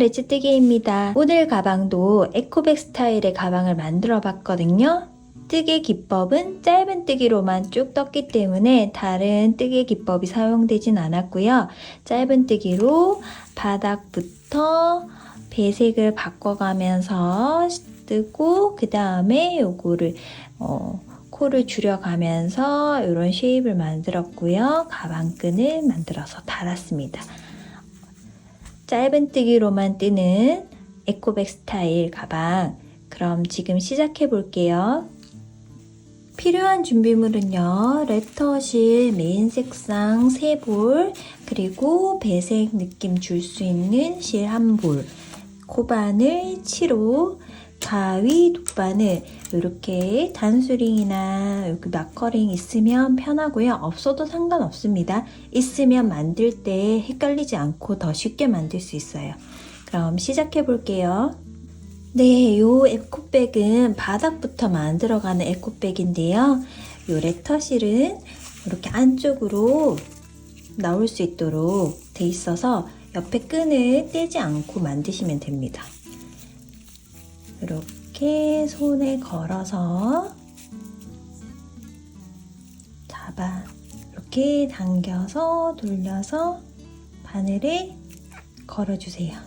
레츠뜨기입니다. 오늘 가방도 에코백 스타일의 가방을 만들어 봤거든요. 뜨개 기법은 짧은 뜨기로만 쭉 떴기 때문에 다른 뜨개 기법이 사용되진 않았고요. 짧은 뜨기로 바닥부터 배색을 바꿔가면서 뜨고 그 다음에 요거를 코를 줄여가면서 이런 쉐입을 만들었고요. 가방끈을 만들어서 달았습니다. 짧은 뜨기로만 뜨는 에코백 스타일 가방, 그럼 지금 시작해 볼게요. 필요한 준비물은요, 랩터실 메인 색상 3볼, 그리고 배색 느낌 줄 수 있는 실 1볼, 코바늘 7호, 가위 돗바늘, 이렇게 단수링이나 여기 마커링 있으면 편하고요. 없어도 상관없습니다. 있으면 만들 때 헷갈리지 않고 더 쉽게 만들 수 있어요. 그럼 시작해 볼게요. 네, 요 에코백은 바닥부터 만들어가는 에코백인데요. 요 랩터실은 이렇게 안쪽으로 나올 수 있도록 돼 있어서 옆에 끈을 떼지 않고 만드시면 됩니다. 이렇게 손에 걸어서 잡아 이렇게 당겨서 돌려서 바늘에 걸어주세요.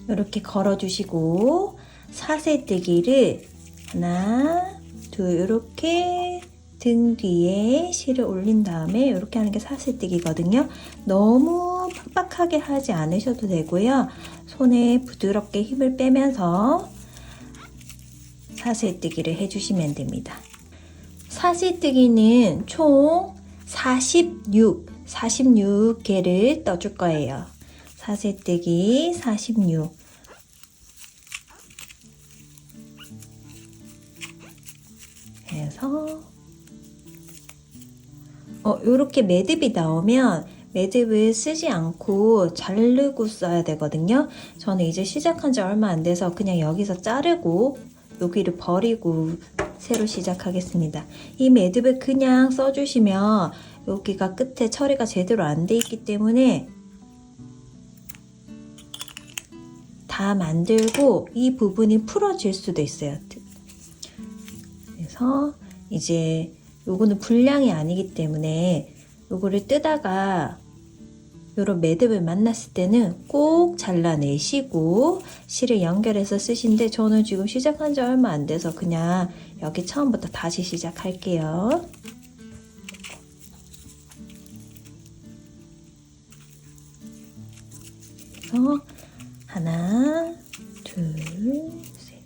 이렇게 걸어주시고 사슬뜨기를 하나, 둘 이렇게 등 뒤에 실을 올린 다음에 이렇게 하는 게 사슬뜨기거든요. 너무 팍팍하게 하지 않으셔도 되고요. 손에 부드럽게 힘을 빼면서 사슬뜨기를 해주시면 됩니다. 사슬뜨기는 총 46개를 떠줄 거예요. 사슬뜨기 46. 해서 요렇게 매듭이 나오면 매듭을 쓰지 않고 자르고 써야 되거든요. 저는 이제 시작한 지 얼마 안 돼서 그냥 여기서 자르고 여기를 버리고 새로 시작하겠습니다. 이 매듭을 그냥 써주시면 여기가 끝에 처리가 제대로 안 돼 있기 때문에 다 만들고 이 부분이 풀어질 수도 있어요. 그래서 이제 요거는 분량이 아니기 때문에 요거를 뜨다가 요런 매듭을 만났을 때는 꼭 잘라내시고 실을 연결해서 쓰신데 저는 지금 시작한 지 얼마 안 돼서 그냥 여기 처음부터 다시 시작할게요. 그래서 하나, 둘, 셋.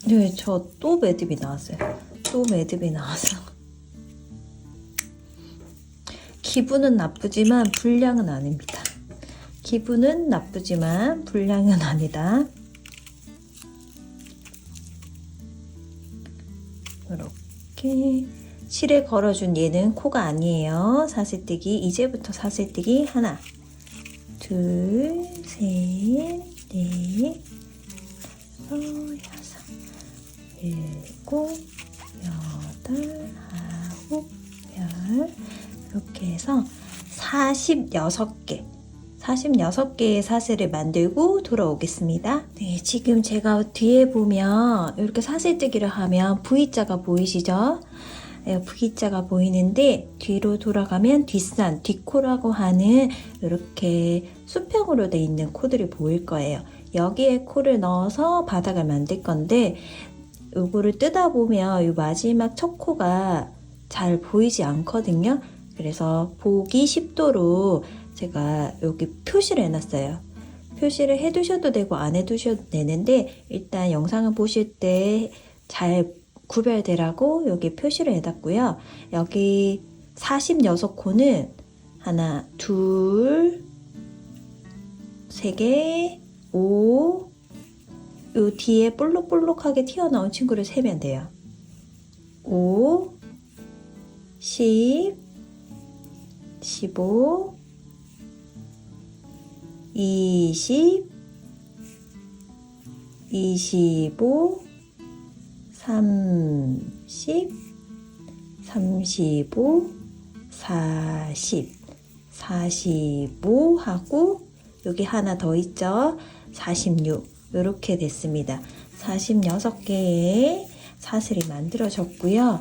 네, 저 또 매듭이 나왔어요. 또 매듭이 나왔어. 기분은 나쁘지만 분량은 아닙니다. 기분은 나쁘지만 분량은 아니다. 이렇게 실에 걸어준 얘는 코가 아니에요. 사슬뜨기. 이제부터 사슬뜨기 하나, 둘, 셋, 넷, 여섯, 일곱, 여덟, 아홉, 열. 이렇게 해서 46개의 사슬을 만들고 돌아오겠습니다. 네, 지금 제가 뒤에 보면 이렇게 사슬뜨기를 하면 V자가 보이시죠? V자가 보이는데 뒤로 돌아가면 뒷산, 뒷코라고 하는 이렇게 수평으로 돼 있는 코들이 보일 거예요. 여기에 코를 넣어서 바닥을 만들 건데 요거를 뜯어 보면 이 마지막 첫 코가 잘 보이지 않거든요. 그래서 보기 쉽도록 제가 여기 표시를 해놨어요. 표시를 해두셔도 되고 안 해두셔도 되는데 일단 영상을 보실 때 잘 구별되라고 여기 표시를 해놨고요. 여기 46코는 하나, 둘, 세 개, 5, 요 뒤에 볼록볼록하게 튀어나온 친구를 세면 돼요. 5, 10, 15, 20, 25, 30, 35, 40, 45 하고 여기 하나 더 있죠? 46 이렇게 됐습니다. 46개의 사슬이 만들어졌고요.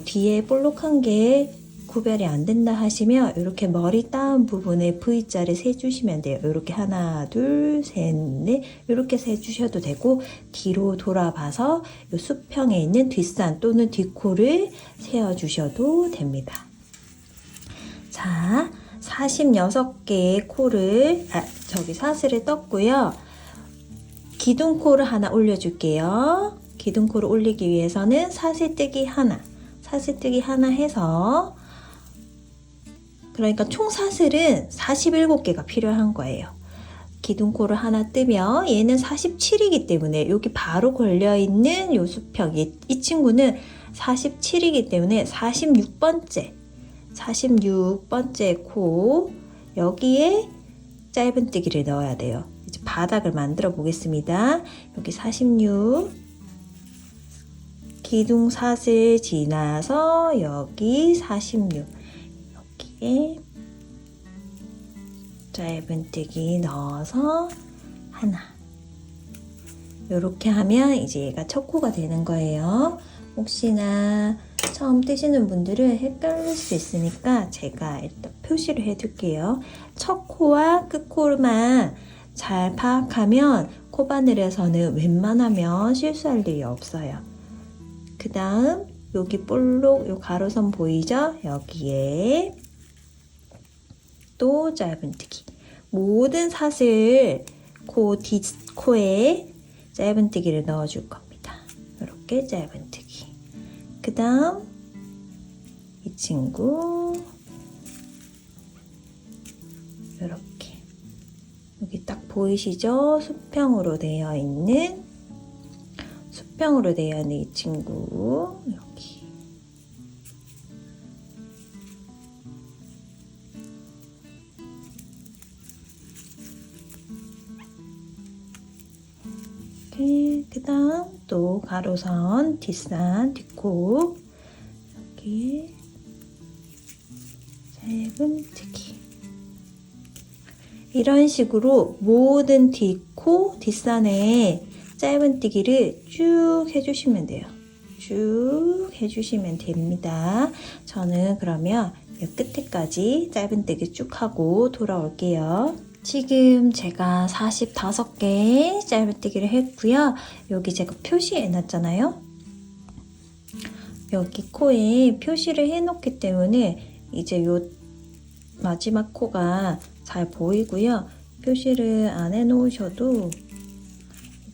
뒤에 볼록한 게 구별이 안 된다 하시면 이렇게 머리 따은 부분에 V자를 세주시면 돼요. 이렇게 하나, 둘, 셋, 넷 이렇게 세주셔도 되고 뒤로 돌아봐서 이 수평에 있는 뒷산 또는 뒷코를 세워주셔도 됩니다. 자, 46개의 코를 사슬을 떴고요. 기둥코를 하나 올려줄게요. 기둥코를 올리기 위해서는 사슬뜨기 하나 해서 그러니까 총 사슬은 47개가 필요한 거예요. 기둥코를 하나 뜨면 얘는 47이기 때문에 여기 바로 걸려있는 요 수평 이 친구는 47이기 때문에 46번째 코 여기에 짧은뜨기를 넣어야 돼요. 이제 바닥을 만들어 보겠습니다. 여기 46 기둥 사슬 지나서 여기 46 여기에 짧은뜨기 넣어서 하나 이렇게 하면 이제 얘가 첫 코가 되는 거예요. 혹시나 처음 뜨시는 분들은 헷갈릴 수 있으니까 제가 일단 표시를 해둘게요. 첫 코와 끝 코만 잘 파악하면 코바늘에서는 웬만하면 실수할 일이 없어요. 그 다음 여기 볼록 요 가로선 보이죠? 여기에 또 짧은뜨기. 모든 사슬 코 뒷코에 짧은뜨기를 넣어줄 겁니다. 이렇게 짧은뜨기. 그 다음 이 친구 이렇게 여기 딱 보이시죠? 수평으로 되어 있는 이 친구 여기 이렇게 그 다음 또 가로선 뒷산 뒷코 여기 짧은뜨기 이런 식으로 모든 뒷코 뒷산에 짧은뜨기를 쭉 해주시면 돼요. 쭉 해주시면 됩니다. 저는 그러면 끝에까지 짧은뜨기 쭉 하고 돌아올게요. 지금 제가 45개 짧은뜨기를 했고요. 여기 제가 표시해 놨잖아요. 여기 코에 표시를 해 놓기 때문에 이제 요 마지막 코가 잘 보이고요. 표시를 안 해 놓으셔도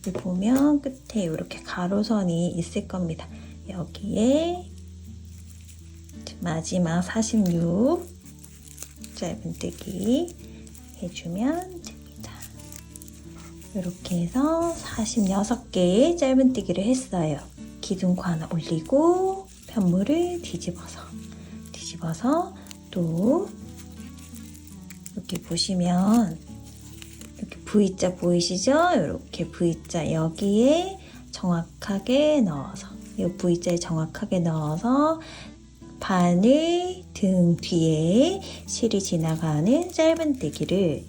여기 보면 끝에 이렇게 가로선이 있을 겁니다. 여기에 마지막 46 짧은뜨기 해주면 됩니다. 이렇게 해서 46개의 짧은뜨기를 했어요. 기둥코 하나 올리고 편물을 뒤집어서 또 이렇게 보시면 이렇게 V자 보이시죠? 이렇게 V자 여기에 정확하게 넣어서 이 V자에 정확하게 넣어서 바늘 등 뒤에 실이 지나가는 짧은뜨기를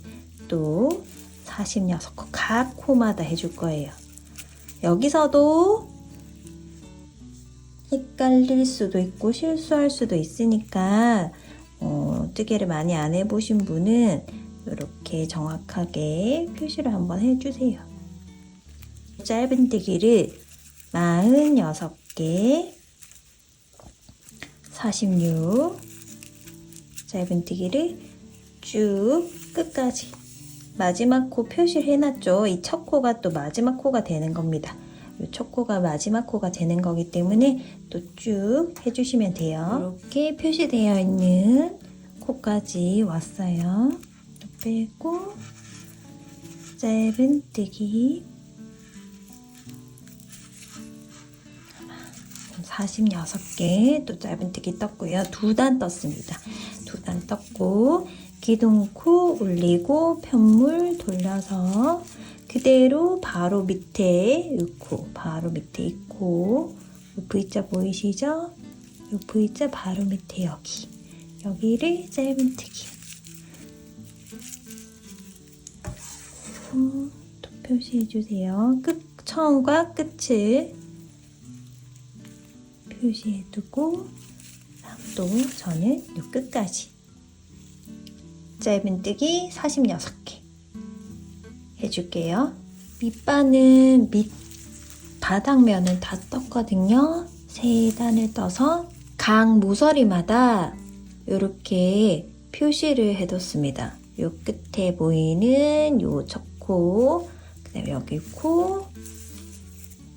또 46코 각 코마다 해줄 거예요. 여기서도 헷갈릴 수도 있고 실수할 수도 있으니까 뜨개를 많이 안 해보신 분은 이렇게 정확하게 표시를 한번 해주세요. 짧은뜨기를 46개 46 짧은뜨기를 쭉 끝까지 마지막 코 표시를 해놨죠. 이 첫 코가 또 마지막 코가 되는 겁니다. 이 첫 코가 마지막 코가 되는 거기 때문에 또 쭉 해주시면 돼요. 이렇게 표시되어 있는 코까지 왔어요. 또 빼고 짧은뜨기 46개 또 짧은뜨기 떴고요. 2단 떴습니다. 2단 떴고 기둥코 올리고 편물 돌려서 그대로 바로 밑에 바로 밑에 있고 V자 보이시죠? 이 V자 바로 밑에 여기를 짧은뜨기. 또 표시해주세요. 처음과 끝을 표시해두고 또 저는 이 끝까지 짧은뜨기 46개 해줄게요. 밑바는 바닥면은 다 떴거든요. 3단을 떠서 각 모서리마다 이렇게 표시를 해뒀습니다. 요 끝에 보이는 요 첫 코, 그 다음에 여기 코,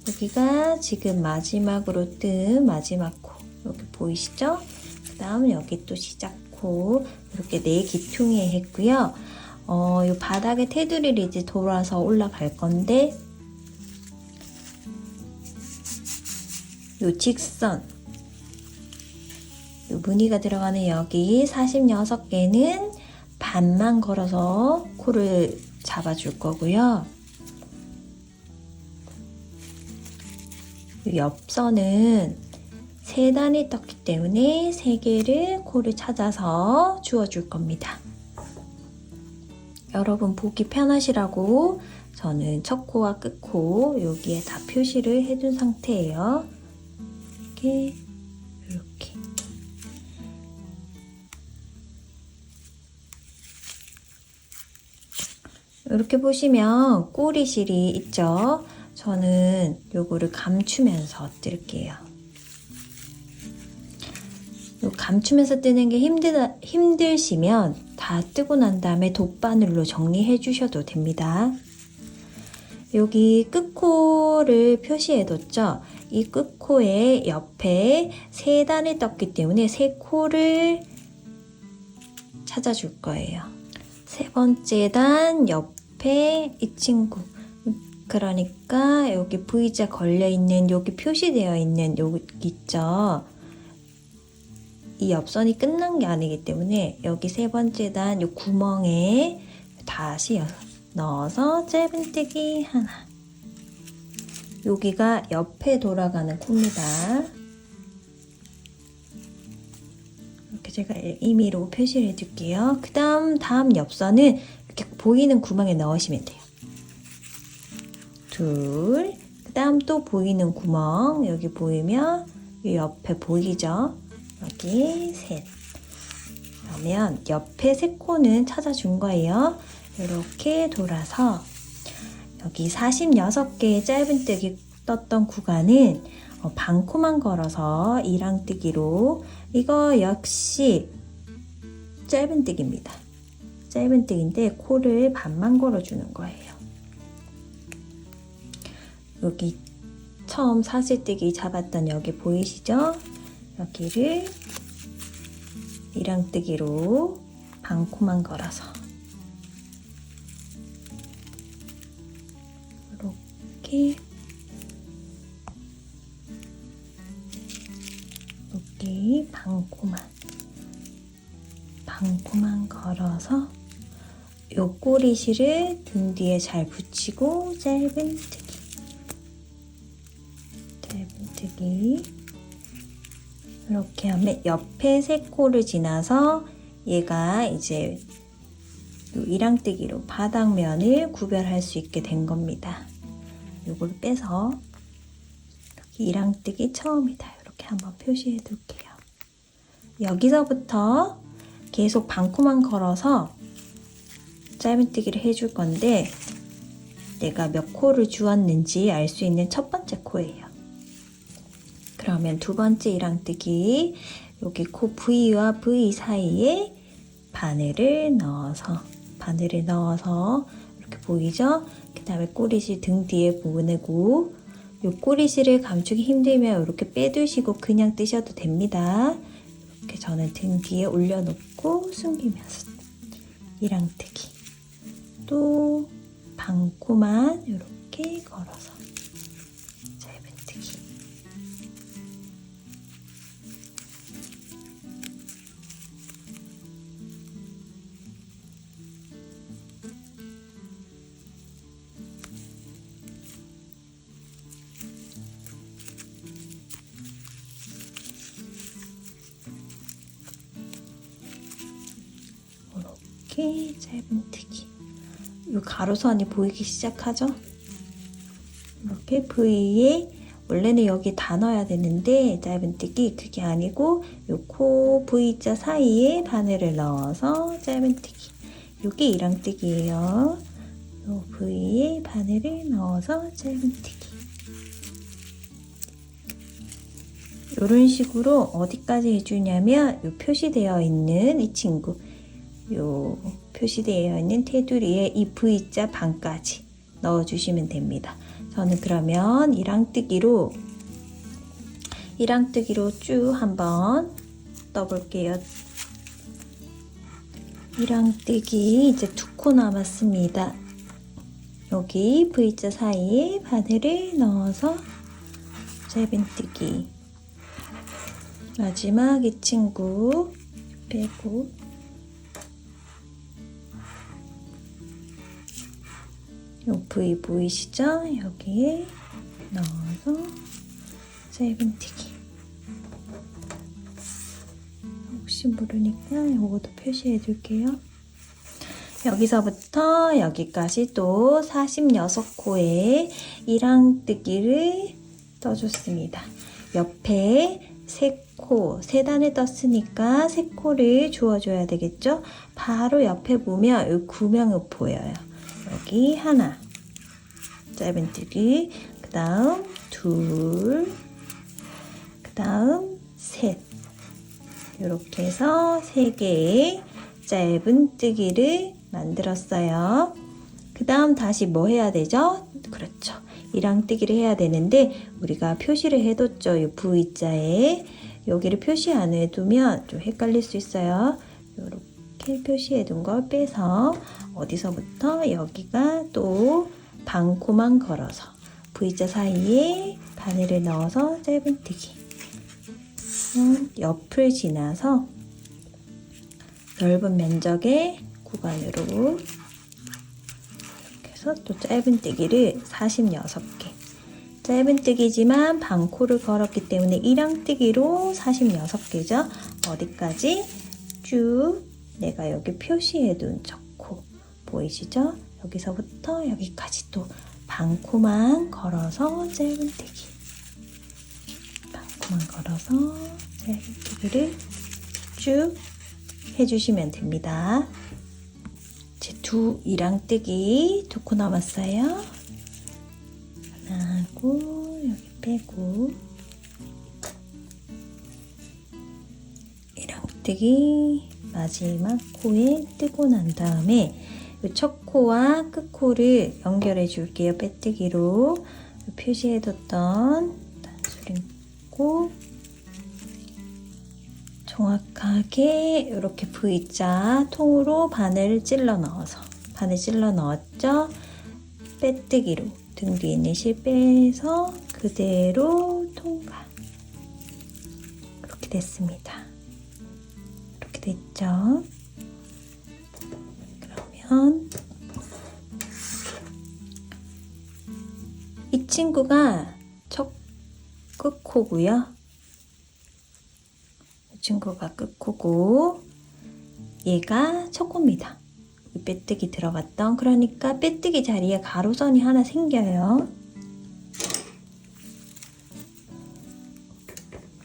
여기가 지금 마지막으로 뜬 마지막 코, 여기 보이시죠? 그 다음 여기 또 시작 코, 이렇게 4기퉁에 했고요. 요 바닥에 테두리를 이제 돌아서 올라갈 건데, 요 직선, 요 무늬가 들어가는 여기 46개는 반만 걸어서 코를 잡아줄 거고요. 요 옆선은 3단이 떴기 때문에 3개를 코를 찾아서 주워줄 겁니다. 여러분 보기 편하시라고 저는 첫 코와 끝 코 여기에 다 표시를 해둔 상태예요. 이렇게. 이렇게 보시면 꼬리실이 있죠? 저는 요거를 감추면서 뜰게요. 요 감추면서 뜨는 게 힘드시면 다 뜨고 난 다음에 돗바늘로 정리해 주셔도 됩니다. 여기 끝코를 표시해뒀죠? 이 끝코의 옆에 3단이 떴기 때문에 3코를 찾아줄 거예요. 3번째 단 옆에 이 친구, 그러니까 여기 V자 걸려있는 여기 표시되어 있는 여기 있죠? 이 옆선이 끝난 게 아니기 때문에 여기 3번째 단 이 구멍에 다시 넣어서 짧은뜨기 하나. 여기가 옆에 돌아가는 코입니다. 이렇게 제가 임의로 표시를 해줄게요. 그 다음 옆선은 이렇게 보이는 구멍에 넣으시면 돼요. 둘, 그 다음 또 보이는 구멍, 여기 보이면 이 옆에 보이죠? 여기 셋. 그러면 옆에 3코는 찾아준 거예요. 이렇게 돌아서 여기 46개의 짧은뜨기 떴던 구간은 반코만 걸어서 이랑뜨기로, 이거 역시 짧은뜨기입니다. 짧은뜨기인데 코를 반만 걸어주는 거예요. 여기 처음 사슬뜨기 잡았던 여기 보이시죠? 여기를 이랑뜨기로 반코만 걸어서 이렇게 여기 반코만 걸어서 요 꼬리실을 등 뒤에 잘 붙이고 짧은뜨기 이렇게 하면 옆에 3코를 지나서 얘가 이제 이랑뜨기로 바닥면을 구별할 수 있게 된 겁니다. 요걸 빼서 이랑뜨기 처음이다. 이렇게 한번 표시해 둘게요. 여기서부터 계속 반코만 걸어서 짧은뜨기를 해줄 건데, 내가 몇 코를 주었는지 알 수 있는 첫 번째 코예요. 그러면 두 번째 이랑뜨기, 여기 코 V와 V 사이에 바늘을 넣어서 이렇게 보이죠? 그 다음에 꼬리실 등 뒤에 보내고, 이 꼬리실을 감추기 힘들면 이렇게 빼두시고 그냥 뜨셔도 됩니다. 이렇게 저는 등 뒤에 올려놓고 숨기면서 이랑뜨기, 또 반코만 이렇게 걸어서 짧은뜨기. 이렇게 짧은뜨기. 이 가로선이 보이기 시작하죠? 이렇게 V에 원래는 여기 다 넣어야 되는데 짧은뜨기 그게 아니고 요 코 V자 사이에 바늘을 넣어서 짧은뜨기. 요게 이랑뜨기예요. 요 V에 바늘을 넣어서 짧은뜨기. 이런 식으로 어디까지 해주냐면 요 표시되어 있는 이 친구, 요 표시되어 있는 테두리에 이 V자 반까지 넣어주시면 됩니다. 저는 그러면 이랑뜨기로 쭉 한번 떠볼게요. 이랑뜨기 이제 2코 남았습니다. 여기 V자 사이에 바늘을 넣어서 짧은뜨기. 마지막 이 친구 빼고 요 V 보이시죠? 여기에 넣어서 짧은뜨기. 혹시 모르니까 요것도 표시해 줄게요. 여기서부터 여기까지 또 46코의 이랑뜨기를 떠줬습니다. 옆에 3코, 3단을 떴으니까 3코를 주워줘야 되겠죠? 바로 옆에 보면 이 구명이 보여요. 여기 하나, 짧은뜨기, 그 다음 둘, 그 다음 셋. 이렇게 해서 3개의 짧은뜨기를 만들었어요. 그 다음 다시 뭐 해야 되죠? 그렇죠. 이랑뜨기를 해야 되는데 우리가 표시를 해뒀죠. 이 V자에 여기를 표시 안 해두면 좀 헷갈릴 수 있어요. 이렇게 표시해둔 걸 빼서 어디서부터 여기가 또 반코만 걸어서 V자 사이에 바늘을 넣어서 짧은뜨기. 옆을 지나서 넓은 면적의 구간으로 또 짧은뜨기를 46개. 짧은뜨기지만 반코를 걸었기 때문에 이랑뜨기로 46개죠. 어디까지? 쭉 내가 여기 표시해둔 저 코 보이시죠? 여기서부터 여기까지 또 반코만 걸어서 짧은뜨기. 반코만 걸어서 짧은뜨기를 쭉 해주시면 됩니다. 두 이랑뜨기 2코 남았어요. 하나 하고 여기 빼고 이랑뜨기 마지막 코에 뜨고 난 다음에 첫 코와 끝 코를 연결해 줄게요. 빼뜨기로 표시해뒀던 단수링코 정확하게 이렇게 V자 통으로 바늘 찔러 넣어서 바늘 찔러 넣었죠? 빼뜨기로 등 뒤에 있는 실 빼서 그대로 통과. 이렇게 됐습니다. 이렇게 됐죠? 그러면 이 친구가 첫 끝코고요. 친구가 끝코고 얘가 첫 코입니다. 빼뜨기 들어갔던, 그러니까 빼뜨기 자리에 가로선이 하나 생겨요.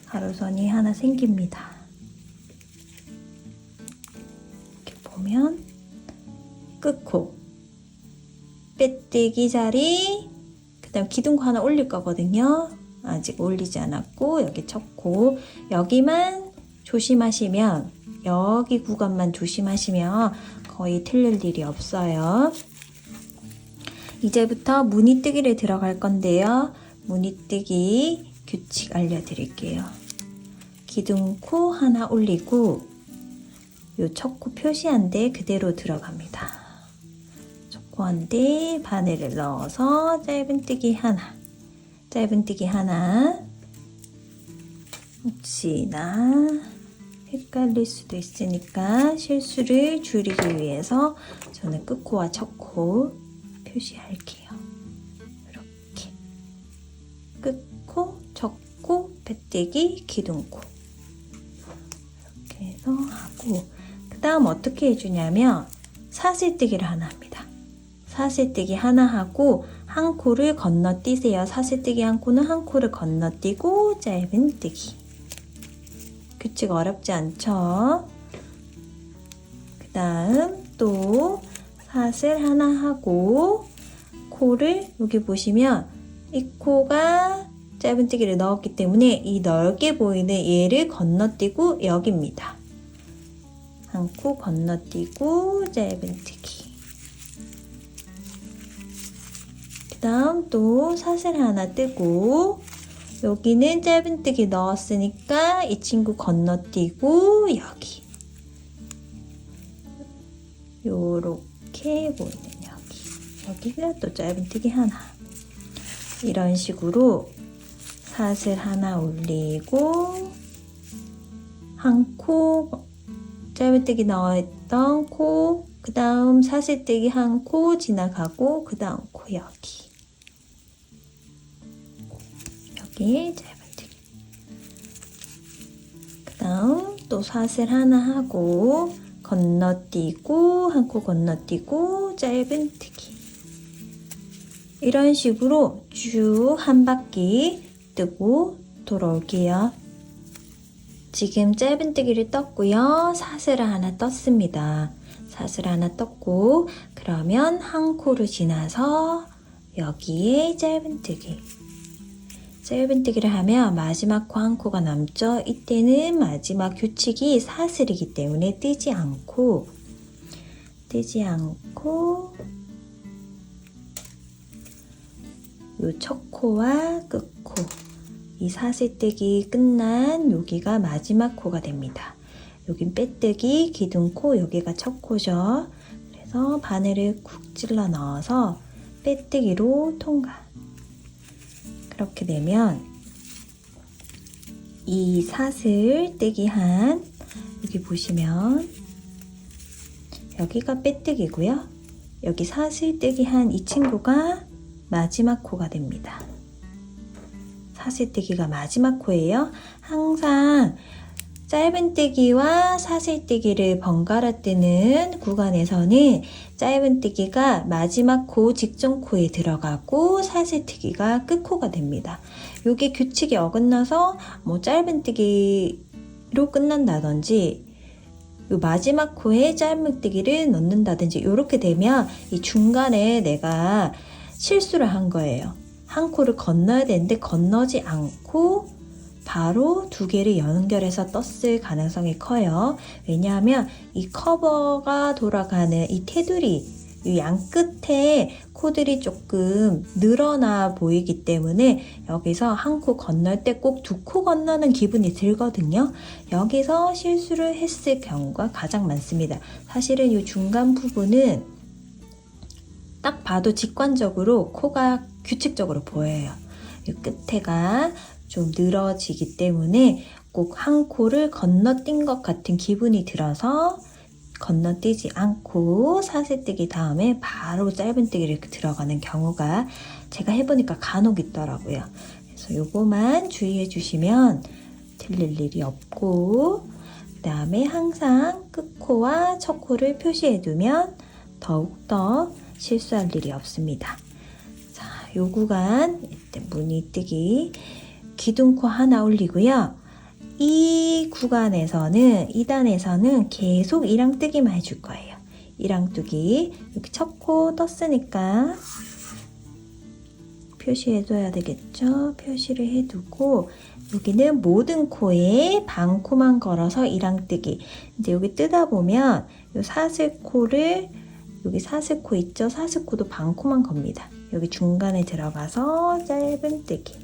가로선이 하나 생깁니다. 이렇게 보면 끝코, 빼뜨기 자리, 그 다음 기둥코 하나 올릴 거거든요. 아직 올리지 않았고 여기 첫 코, 여기만 조심하시면, 여기 구간만 조심하시면 거의 틀릴 일이 없어요. 이제부터 무늬뜨기를 들어갈 건데요. 무늬뜨기 규칙 알려드릴게요. 기둥코 하나 올리고 요 첫 코 표시한 데 그대로 들어갑니다. 첫 코 한 데 바늘을 넣어서 짧은뜨기 하나, 짧은뜨기 하나. 혹시나 헷갈릴 수도 있으니까 실수를 줄이기 위해서 저는 끝코와 첫코 표시할게요. 이렇게 끝코, 첫코, 빼뜨기, 기둥코 이렇게 해서 하고, 그 다음 어떻게 해주냐면 사슬뜨기를 하나 합니다. 사슬뜨기 하나 하고 한 코를 건너뛰세요. 사슬뜨기 한 코는 한 코를 건너뛰고 짧은뜨기. 규칙 어렵지 않죠? 그 다음 또 사슬 하나 하고 코를 여기 보시면 이 코가 짧은뜨기를 넣었기 때문에 이 넓게 보이는 얘를 건너뛰고 여기입니다. 한 코 건너뛰고 짧은뜨기. 그 다음 또 사슬 하나 뜨고 여기는 짧은뜨기 넣었으니까 이 친구 건너뛰고 여기 요렇게 보이는 여기가 또 짧은뜨기 하나. 이런 식으로 사슬 하나 올리고 한 코 짧은뜨기 넣었던 코, 그 다음 사슬뜨기 한 코 지나가고 그 다음 코 여기 짧은뜨기. 그 다음 또 사슬 하나 하고 건너뛰고 한 코 건너뛰고 짧은뜨기. 이런 식으로 쭉 한 바퀴 뜨고 돌아올게요. 지금 짧은뜨기를 떴고요. 사슬을 하나 떴습니다. 사슬 하나 떴고 그러면 한 코를 지나서 여기에 짧은뜨기. 짧은뜨기를 하면 마지막 코 한 코가 남죠. 이때는 마지막 규칙이 사슬이기 때문에 뜨지 않고 요 첫 코와 끝 코, 이 사슬뜨기 끝난 여기가 마지막 코가 됩니다. 여긴 빼뜨기, 기둥코, 여기가 첫 코죠. 그래서 바늘을 쿡 찔러 넣어서 빼뜨기로 통과. 그렇게 되면 이 사슬뜨기 한 여기 보시면 여기가 빼뜨기고요. 여기 사슬뜨기 한 이 친구가 마지막 코가 됩니다. 사슬뜨기가 마지막 코예요. 항상 짧은뜨기와 사슬뜨기를 번갈아 뜨는 구간에서는 짧은뜨기가 마지막 코 직전 코에 들어가고 사슬뜨기가 끝 코가 됩니다. 이게 규칙이 어긋나서 뭐 짧은뜨기로 끝난다든지 요 마지막 코에 짧은뜨기를 넣는다든지 이렇게 되면 이 중간에 내가 실수를 한 거예요. 한 코를 건너야 되는데 건너지 않고 바로 두 개를 연결해서 떴을 가능성이 커요. 왜냐하면 이 커버가 돌아가는 이 테두리, 이 양 끝에 코들이 조금 늘어나 보이기 때문에 여기서 한 코 건널 때 꼭 두 코 건너는 기분이 들거든요. 여기서 실수를 했을 경우가 가장 많습니다. 사실은 이 중간 부분은 딱 봐도 직관적으로 코가 규칙적으로 보여요. 이 끝에가 좀 늘어지기 때문에 꼭 한 코를 건너뛴 것 같은 기분이 들어서 건너뛰지 않고 사슬뜨기 다음에 바로 짧은뜨기를 들어가는 경우가 제가 해보니까 간혹 있더라고요. 그래서 요거만 주의해 주시면 틀릴 일이 없고, 그 다음에 항상 끝코와 첫 코를 표시해 두면 더욱더 실수할 일이 없습니다. 자, 요 구간 일단 무늬뜨기 기둥코 하나 올리고요. 이 구간에서는 2단에서는 계속 이랑뜨기만 해줄 거예요. 이랑뜨기 이렇게 첫 코 떴으니까 표시해둬야 되겠죠. 표시를 해두고 여기는 모든 코에 반 코만 걸어서 이랑뜨기. 이제 여기 뜨다 보면 요 사슬코를 여기 사슬코 있죠? 사슬코도 반 코만 겁니다. 여기 중간에 들어가서 짧은뜨기.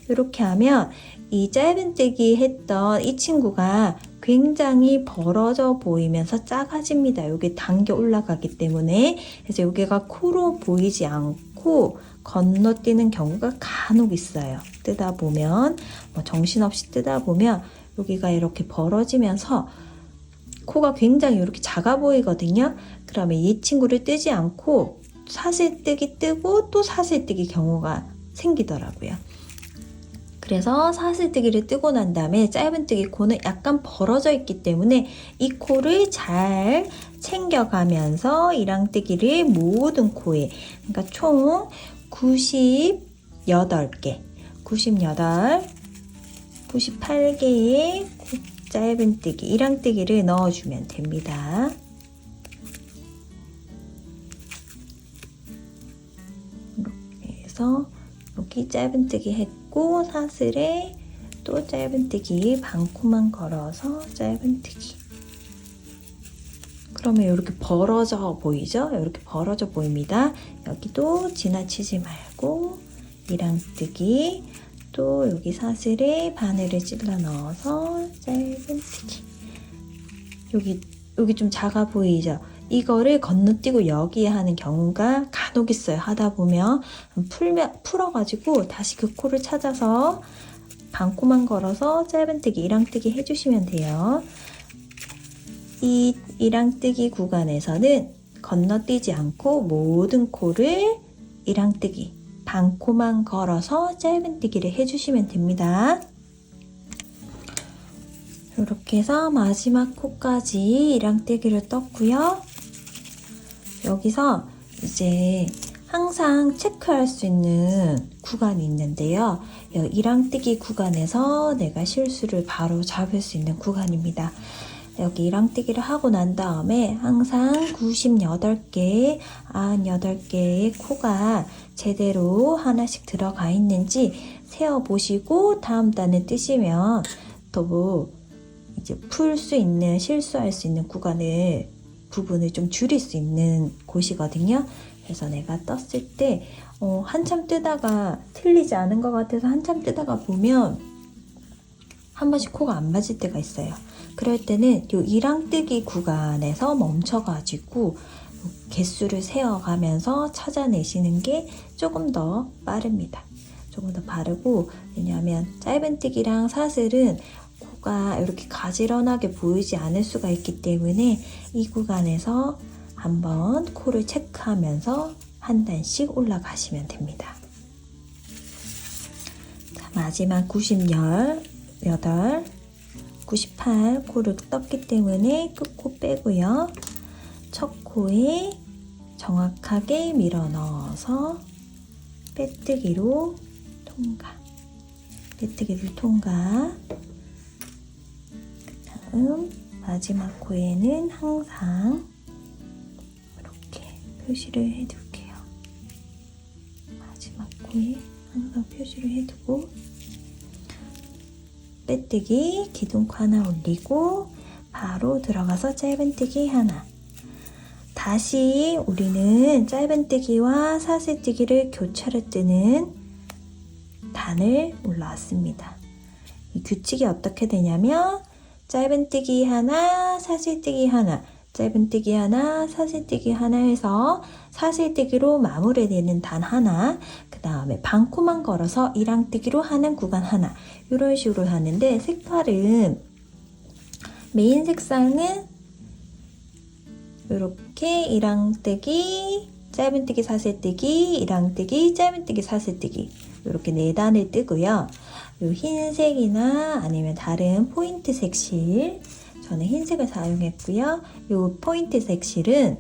이렇게 하면 이 짧은뜨기 했던 이 친구가 굉장히 벌어져 보이면서 작아집니다. 여기 당겨 올라가기 때문에. 그래서 여기가 코로 보이지 않고 건너뛰는 경우가 간혹 있어요. 뜨다 보면 정신없이 뜨다 보면 여기가 이렇게 벌어지면서 코가 굉장히 이렇게 작아 보이거든요. 그러면 이 친구를 뜨지 않고 사슬뜨기 뜨고 또 사슬뜨기 경우가 생기더라고요. 그래서 사슬뜨기를 뜨고 난 다음에 짧은뜨기 코는 약간 벌어져 있기 때문에 이 코를 잘 챙겨가면서 이랑뜨기를 모든 코에, 그러니까 총 98개, 98개의 짧은뜨기, 이랑뜨기를 넣어주면 됩니다. 이렇게 해서 여기 짧은뜨기 했고, 사슬에 또 짧은뜨기 반코만 걸어서 짧은뜨기. 그러면 이렇게 벌어져 보이죠? 이렇게 벌어져 보입니다. 여기도 지나치지 말고 이랑뜨기, 또 여기 사슬에 바늘을 찔러 넣어서 짧은뜨기. 여기 좀 작아 보이죠? 이거를 건너뛰고 여기에 하는 경우가 간혹 있어요. 하다 보면 풀어가지고 다시 그 코를 찾아서 반코만 걸어서 짧은뜨기, 이랑뜨기 해주시면 돼요. 이 이랑뜨기 구간에서는 건너뛰지 않고 모든 코를 이랑뜨기, 반코만 걸어서 짧은뜨기를 해주시면 됩니다. 이렇게 해서 마지막 코까지 이랑뜨기를 떴고요. 여기서 이제 항상 체크할 수 있는 구간이 있는데요. 이랑뜨기 구간에서 내가 실수를 바로 잡을 수 있는 구간입니다. 여기 이랑뜨기를 하고 난 다음에 항상 98개, 98개의 코가 제대로 하나씩 들어가 있는지 세어보시고 다음 단을 뜨시면 또 이제 풀 수 있는, 실수할 수 있는 부분을 좀 줄일 수 있는 곳이거든요. 그래서 내가 떴을 때 한참 뜨다가 틀리지 않은 것 같아서 한참 뜨다가 보면 한 번씩 코가 안 맞을 때가 있어요. 그럴 때는 이 이랑뜨기 구간에서 멈춰가지고 개수를 세어가면서 찾아내시는 게 조금 더 빠릅니다. 조금 더 빠르고, 왜냐하면 짧은뜨기랑 사슬은 코가 이렇게 가지런하게 보이지 않을 수가 있기 때문에 이 구간에서 한번 코를 체크하면서 한 단씩 올라가시면 됩니다. 자, 마지막 98, 98 코를 떴기 때문에 끝코 빼고요. 첫 코에 정확하게 밀어 넣어서 빼뜨기로 통과. 빼뜨기를 통과. 다음 마지막 코에는 항상 이렇게 표시를 해둘게요. 마지막 코에 항상 표시를 해두고 빼뜨기 기둥코 하나 올리고 바로 들어가서 짧은뜨기 하나. 다시 우리는 짧은뜨기와 사슬뜨기를 교차로 뜨는 단을 올라왔습니다. 이 규칙이 어떻게 되냐면 짧은뜨기 하나, 사슬뜨기 하나, 짧은뜨기 하나, 사슬뜨기 하나 해서 사슬뜨기로 마무리되는 단 하나, 그 다음에 반코만 걸어서 이랑뜨기로 하는 구간 하나, 이런 식으로 하는데, 색깔은 메인 색상은 이렇게 이랑뜨기, 짧은뜨기, 사슬뜨기, 이랑뜨기, 짧은뜨기, 사슬뜨기, 이렇게 4단을 뜨고요. 요 흰색이나 아니면 다른 포인트 색실, 저는 흰색을 사용했고요. 요 포인트 색실은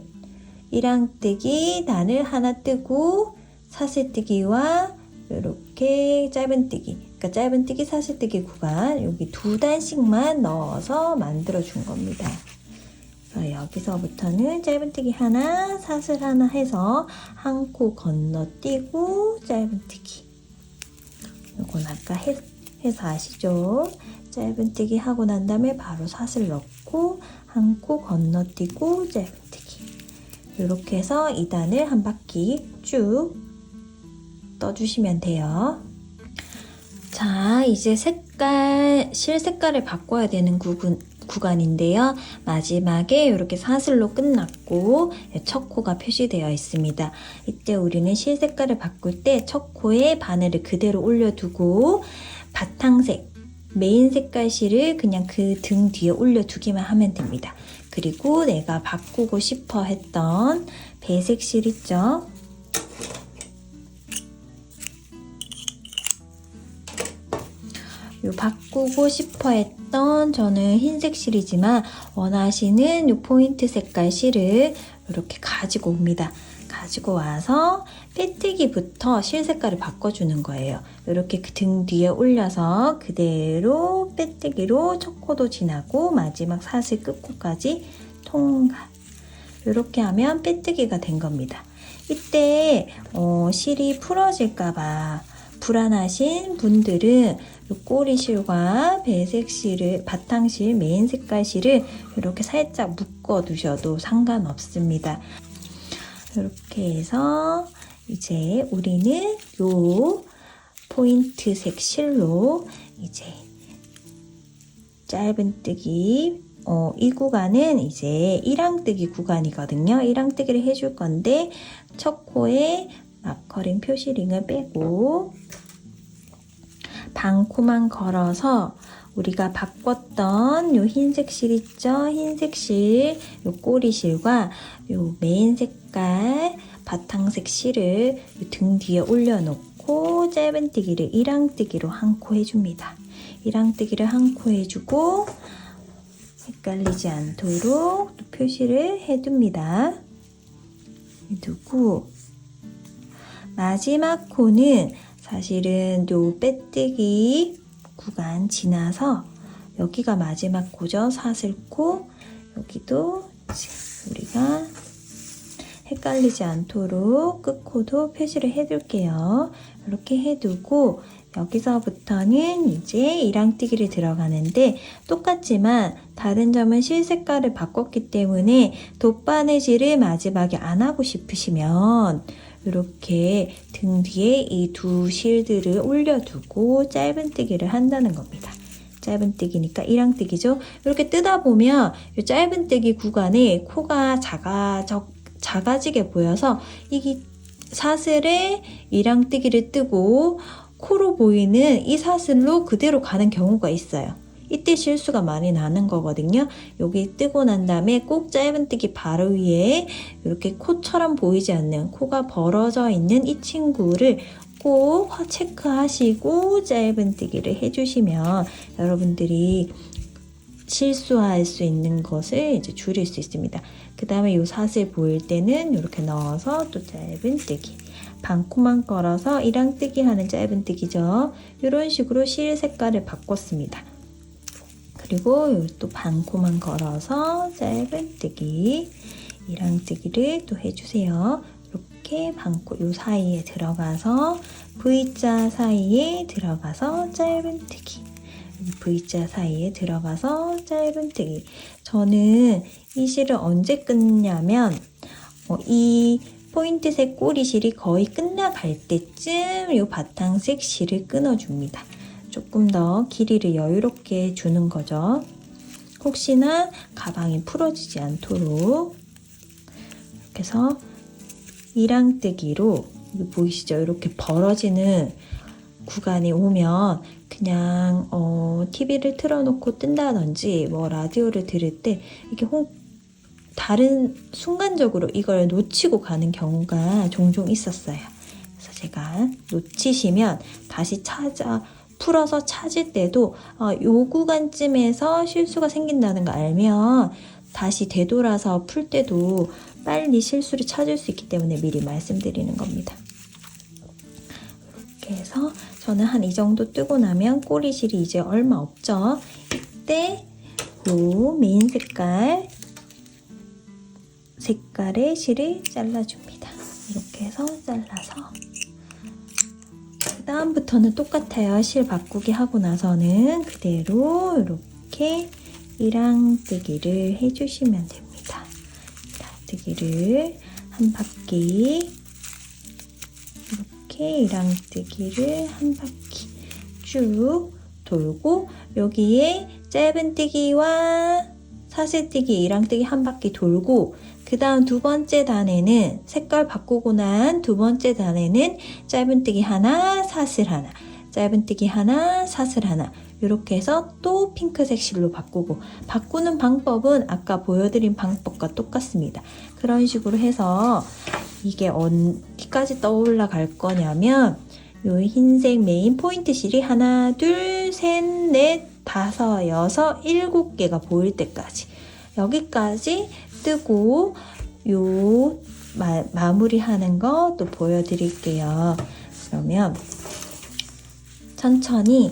이랑뜨기 단을 하나 뜨고 사슬뜨기와 이렇게 짧은뜨기, 그러니까 짧은뜨기, 사슬뜨기 구간 여기 2단씩만 넣어서 만들어 준 겁니다. 그래서 여기서부터는 짧은뜨기 하나, 사슬 하나 해서 한 코 건너뛰고 짧은뜨기. 이건 아까 해서 아시죠? 짧은뜨기 하고 난 다음에 바로 사슬 넣고 한 코 건너뛰고 짧은뜨기. 이렇게 해서 2단을 한 바퀴 쭉 떠주시면 돼요. 자, 이제 실 색깔을 바꿔야 되는 구간인데요. 마지막에 이렇게 사슬로 끝났고 첫 코가 표시되어 있습니다. 이때 우리는 실 색깔을 바꿀 때 첫 코에 바늘을 그대로 올려두고 바탕색, 메인 색깔 실을 그냥 그 등 뒤에 올려두기만 하면 됩니다. 그리고 내가 바꾸고 싶어 했던 배색 실 있죠? 요 바꾸고 싶어 했던 저는 흰색 실이지만 원하시는 요 포인트 색깔 실을 이렇게 가지고 옵니다. 가지고 와서 빼뜨기부터 실 색깔을 바꿔주는 거예요. 이렇게 등 뒤에 올려서 그대로 빼뜨기로 첫 코도 지나고 마지막 사슬 끝코까지 통과. 이렇게 하면 빼뜨기가 된 겁니다. 이때 실이 풀어질까봐 불안하신 분들은 꼬리실과 배색실을, 바탕실, 메인 색깔실을 이렇게 살짝 묶어 두셔도 상관없습니다. 이렇게 해서 이제 우리는 요 포인트색 실로 이제 짧은뜨기 이 구간은 이제 1항뜨기 구간이거든요. 1항뜨기를 해줄 건데 첫 코에 마커링 표시링을 빼고 반코만 걸어서 우리가 바꿨던 요 흰색 실 있죠? 흰색 실, 요 꼬리실과 요 메인 색깔 바탕색 실을 등 뒤에 올려놓고 짧은뜨기를 1항뜨기로 한 코 해줍니다. 1항뜨기를 한 코 해주고 헷갈리지 않도록 또 표시를 해둡니다. 해두고 마지막 코는 사실은 요 빼뜨기 구간 지나서 여기가 마지막 코죠. 사슬코. 여기도 우리가 헷갈리지 않도록 끝코도 표시를 해둘게요. 이렇게 해두고 여기서부터는 이제 1항뜨기를 들어가는데 똑같지만 다른 점은 실 색깔을 바꿨기 때문에 돗바느질을 마지막에 안 하고 싶으시면 이렇게 등 뒤에 이 두 실들을 올려두고 짧은뜨기를 한다는 겁니다. 짧은뜨기니까 1항뜨기죠. 이렇게 뜨다 보면 이 짧은뜨기 구간에 코가 작아지게 보여서 이 사슬에 1항뜨기를 뜨고 코로 보이는 이 사슬로 그대로 가는 경우가 있어요. 이때 실수가 많이 나는 거거든요. 여기 뜨고 난 다음에 꼭 짧은뜨기 바로 위에 이렇게 코처럼 보이지 않는 코가 벌어져 있는 이 친구를 꼭 체크하시고 짧은뜨기를 해주시면 여러분들이 실수할 수 있는 것을 이제 줄일 수 있습니다. 그 다음에 이 사슬 보일 때는 이렇게 넣어서 또 짧은뜨기. 반코만 걸어서 1항뜨기 하는 짧은뜨기죠. 이런 식으로 실 색깔을 바꿨습니다. 그리고 또 반코만 걸어서 짧은뜨기, 1항뜨기를 또 해주세요. 이렇게 반코 요 사이에 들어가서 V자 사이에 들어가서 짧은뜨기, V자 사이에 들어가서 짧은뜨기. 저는 이 실을 언제 끊냐면 이 포인트색 꼬리실이 거의 끝나갈 때쯤 이 바탕색 실을 끊어줍니다. 조금 더 길이를 여유롭게 주는 거죠. 혹시나 가방이 풀어지지 않도록 이렇게 해서 1항뜨기로 보이시죠? 이렇게 벌어지는 구간이 오면 그냥 TV를 틀어놓고 뜬다든지 뭐 라디오를 들을 때 이렇게 다른 순간적으로 이걸 놓치고 가는 경우가 종종 있었어요. 그래서 제가 놓치시면 다시 풀어서 찾을 때도 요 구간쯤에서 실수가 생긴다는 거 알면 다시 되돌아서 풀 때도 빨리 실수를 찾을 수 있기 때문에 미리 말씀드리는 겁니다. 이렇게 해서 저는 한 이 정도 뜨고 나면 꼬리실이 이제 얼마 없죠. 이때 요 메인 색깔의 실을 잘라줍니다. 이렇게 해서 잘라서 그 다음부터는 똑같아요. 실 바꾸기 하고 나서는 그대로 이렇게 1항뜨기를 해주시면 됩니다. 1항뜨기를 한 바퀴 이렇게 1항뜨기를 한 바퀴 쭉 돌고 여기에 짧은뜨기와 사슬뜨기 1항뜨기 한 바퀴 돌고 그 다음 두 번째 단에는 색깔 바꾸고 난 두 번째 단에는 짧은뜨기 하나, 사슬 하나, 짧은뜨기 하나, 사슬 하나 이렇게 해서 또 핑크색 실로 바꾸는 방법은 아까 보여드린 방법과 똑같습니다. 그런 식으로 해서 이게 어디까지 떠올라 갈 거냐면 요 흰색 메인 포인트 실이 하나, 둘, 셋, 넷, 다섯, 여섯, 일곱 개가 보일 때까지 여기까지 뜨고 요 마무리하는 거 또 보여드릴게요. 그러면 천천히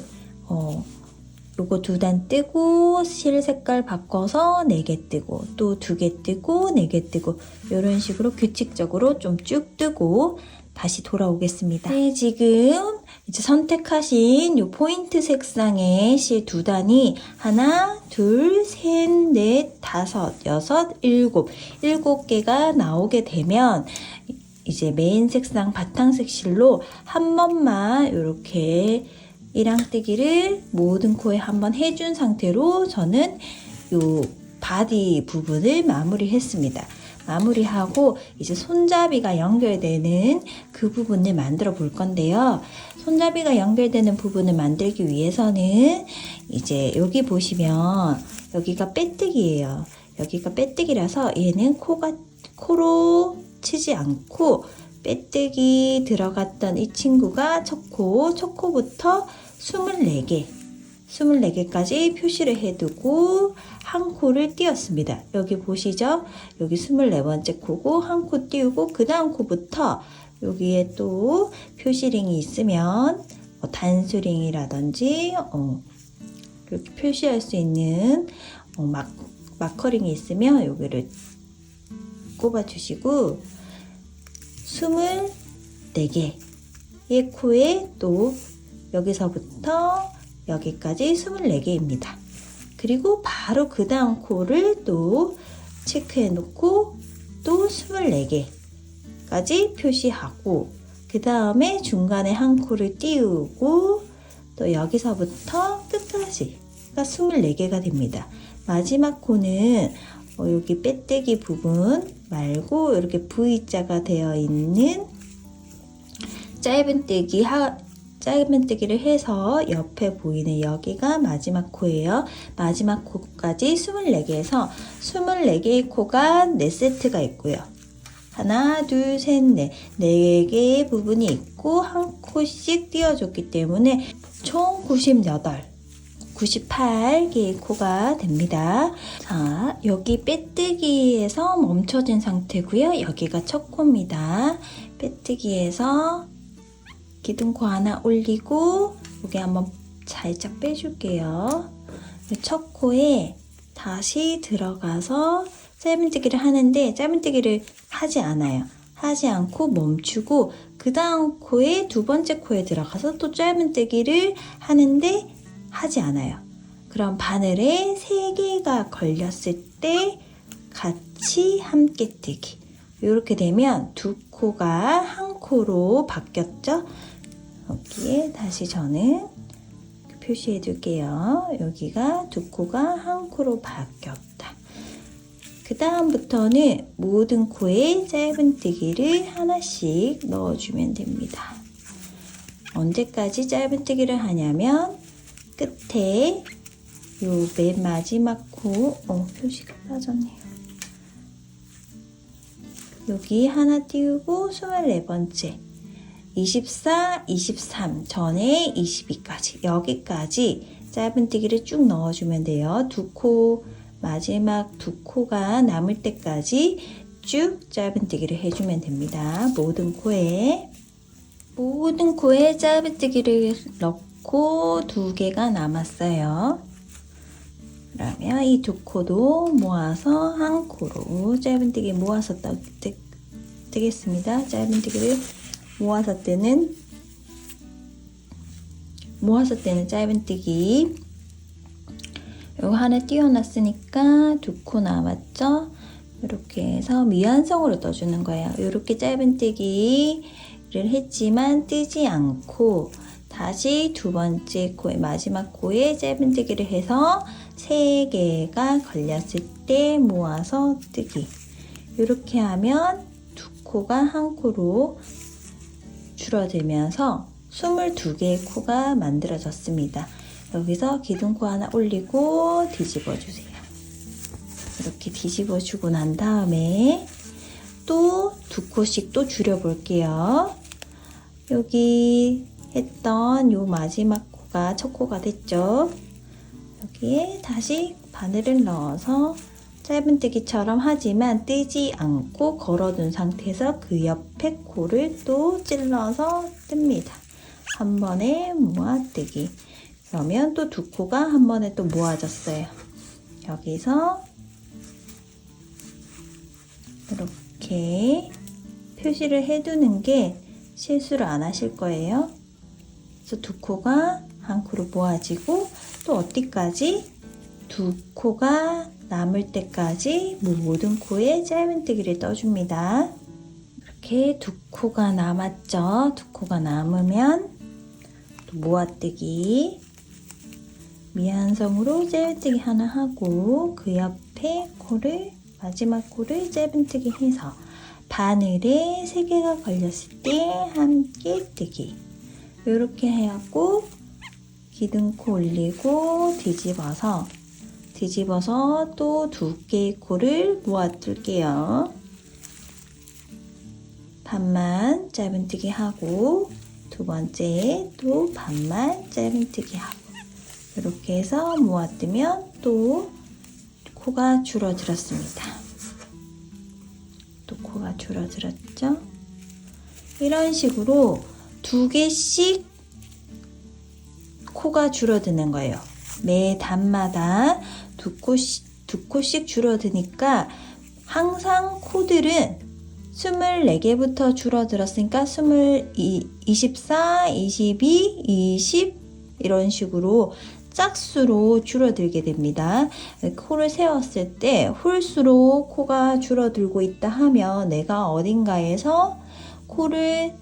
요거 2단 뜨고 실 색깔 바꿔서 4개 뜨고 또 2개 뜨고 4개 뜨고 이런 식으로 규칙적으로 좀 쭉 뜨고 다시 돌아오겠습니다. 네, 지금 이제 선택하신 요 포인트 색상의 실 2단이 하나, 둘, 셋, 넷, 다섯, 여섯, 일곱 7개가 나오게 되면 이제 메인 색상 바탕색 실로 한 번만 이렇게 이랑뜨기를 모든 코에 한번 해준 상태로 저는 요 바디 부분을 마무리했습니다. 마무리하고 이제 손잡이가 연결되는 그 부분을 만들어 볼 건데요. 손잡이가 연결되는 부분을 만들기 위해서는 이제 여기 보시면 여기가 빼뜨기예요. 여기가 빼뜨기라서 얘는 코로 치지 않고 빼뜨기 들어갔던 이 친구가 첫 코부터 24개까지 표시를 해두고 한 코를 띄웠습니다. 여기 보시죠? 여기 24번째 코고 한 코 띄우고 그 다음 코부터 여기에 또 표시링이 있으면 단수링이라든지 이렇게 표시할 수 있는 마커링이 있으면 여기를 꼽아주시고 24개의 코에 또 여기서부터 여기까지 24개입니다. 그리고 바로 그 다음 코를 또 체크해 놓고 또 24개까지 표시하고 그 다음에 중간에 한 코를 띄우고 또 여기서부터 끝까지가 24개가 됩니다. 마지막 코는 여기 빼뜨기 부분 말고 이렇게 V자가 되어 있는 짧은 뜨기를 해서 옆에 보이는 여기가 마지막 코예요. 마지막 코까지 24개에서 24개의 코가 4세트가 있고요. 하나, 둘, 셋, 넷. 4개의 부분이 있고 한 코씩 띄워줬기 때문에 총 98개의 코가 됩니다. 자, 여기 빼뜨기에서 멈춰진 상태고요. 여기가 첫 코입니다. 빼뜨기에서 기둥코 하나 올리고 여기 한번 살짝 빼줄게요. 첫 코에 다시 들어가서 짧은뜨기를 하는데 짧은뜨기를 하지 않아요. 하지 않고 멈추고 그 다음 코에 2번째 코에 들어가서 또 짧은뜨기를 하는데 하지 않아요. 그럼 바늘에 3개가 걸렸을 때 같이 함께 뜨기. 이렇게 되면 2코가 한 코로 바뀌었죠? 여기에 다시 저는 표시해 둘게요. 여기가 2코가 한 코로 바뀌었다. 그 다음부터는 모든 코에 짧은뜨기를 하나씩 넣어주면 됩니다. 언제까지 짧은뜨기를 하냐면 끝에 요 맨 마지막 코 표시가 빠졌네요. 여기 하나 띄우고 24번째 24, 23 전에 22까지 여기까지 짧은뜨기를 쭉 넣어주면 돼요. 2코 마지막 2코가 남을 때까지 쭉 짧은뜨기를 해주면 됩니다. 모든 코에 짧은뜨기를 넣고 2개가 남았어요. 그러면 이 2코도 모아서 한 코로 짧은뜨기 모아서 뜨겠습니다. 짧은뜨기를 모아서 뜨는 짧은뜨기 요거 하나 띄워놨으니까 2코 남았죠? 이렇게 해서 미완성으로 떠주는 거예요. 이렇게 짧은뜨기를 했지만 뜨지 않고 다시 2번째 코에 마지막 코에 짧은뜨기를 해서 3개가 걸렸을 때 모아서 뜨기. 이렇게 하면 2코가 한 코로 줄어들면서 22개의 코가 만들어졌습니다. 여기서 기둥코 하나 올리고 뒤집어 주세요. 이렇게 뒤집어 주고 난 다음에 또 2코씩 또 줄여 볼게요. 여기 했던 요 마지막 코가 첫 코가 됐죠. 여기에 다시 바늘을 넣어서 짧은뜨기처럼 하지만 뜨지 않고 걸어둔 상태에서 그 옆에 코를 또 찔러서 뜹니다. 한 번에 모아뜨기. 그러면 또 두 코가 한 번에 또 모아졌어요. 여기서 이렇게 표시를 해두는 게 실수를 안 하실 거예요. 그래서 두 코가 한 코로 모아지고 또 어디까지? 두 코가 남을 때까지 모든 코에 짧은뜨기를 떠줍니다. 이렇게 두 코가 남았죠. 두 코가 남으면 또 모아뜨기, 미완성으로 짧은뜨기 하나 하고 그 옆에 코를 마지막 코를 짧은뜨기 해서 바늘에 3개가 걸렸을 때 함께 뜨기. 이렇게 해갖고 기둥코 올리고 뒤집어서 또 2개의 코를 모아둘게요. 반만 짧은뜨기 하고 두 번째 또 반만 짧은뜨기 하고 이렇게 해서 모아뜨면 또 코가 줄어들었습니다. 또 코가 줄어들었죠? 이런 식으로 2개씩 코가 줄어드는 거예요. 매 단마다 두 코씩 줄어드니까 항상 코들은 24개부터 줄어들었으니까 24, 22, 20 이런 식으로 짝수로 줄어들게 됩니다. 코를 세웠을 때 홀수로 코가 줄어들고 있다 하면 내가 어딘가에서 코를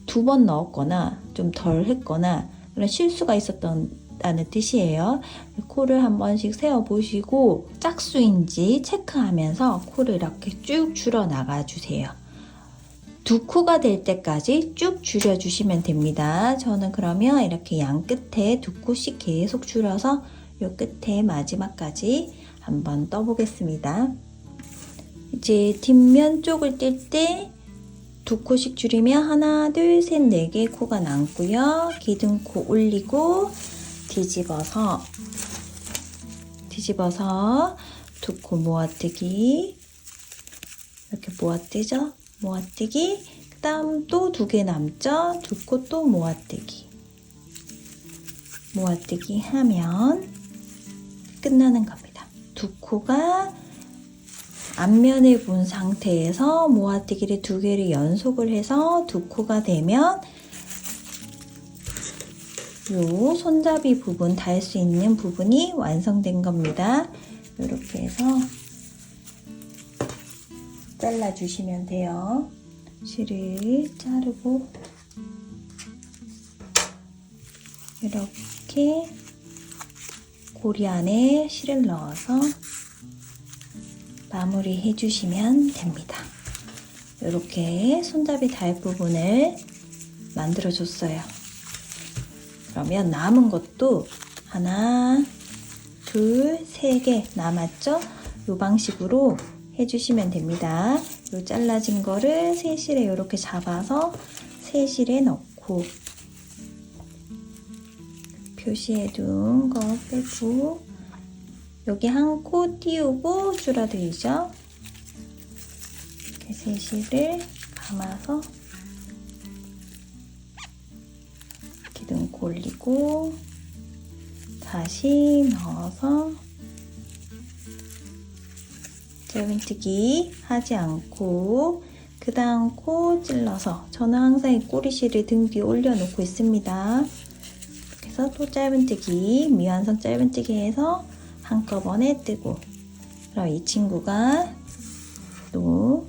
2번 넣었거나 좀 덜 했거나 그런 실수가 있었다는 뜻이에요. 코를 한 번씩 세어보시고 짝수인지 체크하면서 코를 이렇게 쭉 줄여 나가주세요. 2코가 될 때까지 쭉 줄여주시면 됩니다. 저는 그러면 이렇게 양 끝에 2코씩 계속 줄여서 요 끝에 마지막까지 한번 떠보겠습니다. 이제 뒷면 쪽을 뜰 때 2코씩 줄이면 하나, 둘, 셋, 4개의 코가 남고요. 기둥코 올리고 뒤집어서 2코 모아뜨기 이렇게 모아뜨죠? 모아뜨기 그 다음 또 2개 남죠? 2코 또 모아뜨기 하면 끝나는 겁니다. 2코가 앞면에 본 상태에서 모아뜨기를 2개를 연속을 해서 2코가 되면 요 손잡이 부분 달 수 있는 부분이 완성된 겁니다. 이렇게 해서 잘라주시면 돼요. 실을 자르고 이렇게 고리 안에 실을 넣어서 마무리 해주시면 됩니다. 이렇게 손잡이 달 부분을 만들어 줬어요. 그러면 남은 것도 하나, 둘, 3개 남았죠? 이 방식으로 해주시면 됩니다. 이 잘라진 거를 세실에 이렇게 잡아서 세실에 넣고 표시해둔 거 빼고 여기 한 코 띄우고 줄어들이죠. 이렇게 세실을 감아서 기둥코 올리고 다시 넣어서 짧은뜨기 하지 않고 그 다음 코 찔러서 저는 항상 이 꼬리실을 등 뒤에 올려놓고 있습니다. 그래서 또 짧은뜨기 미완성 짧은뜨기 해서 한꺼번에 뜨고 그럼 이 친구가 또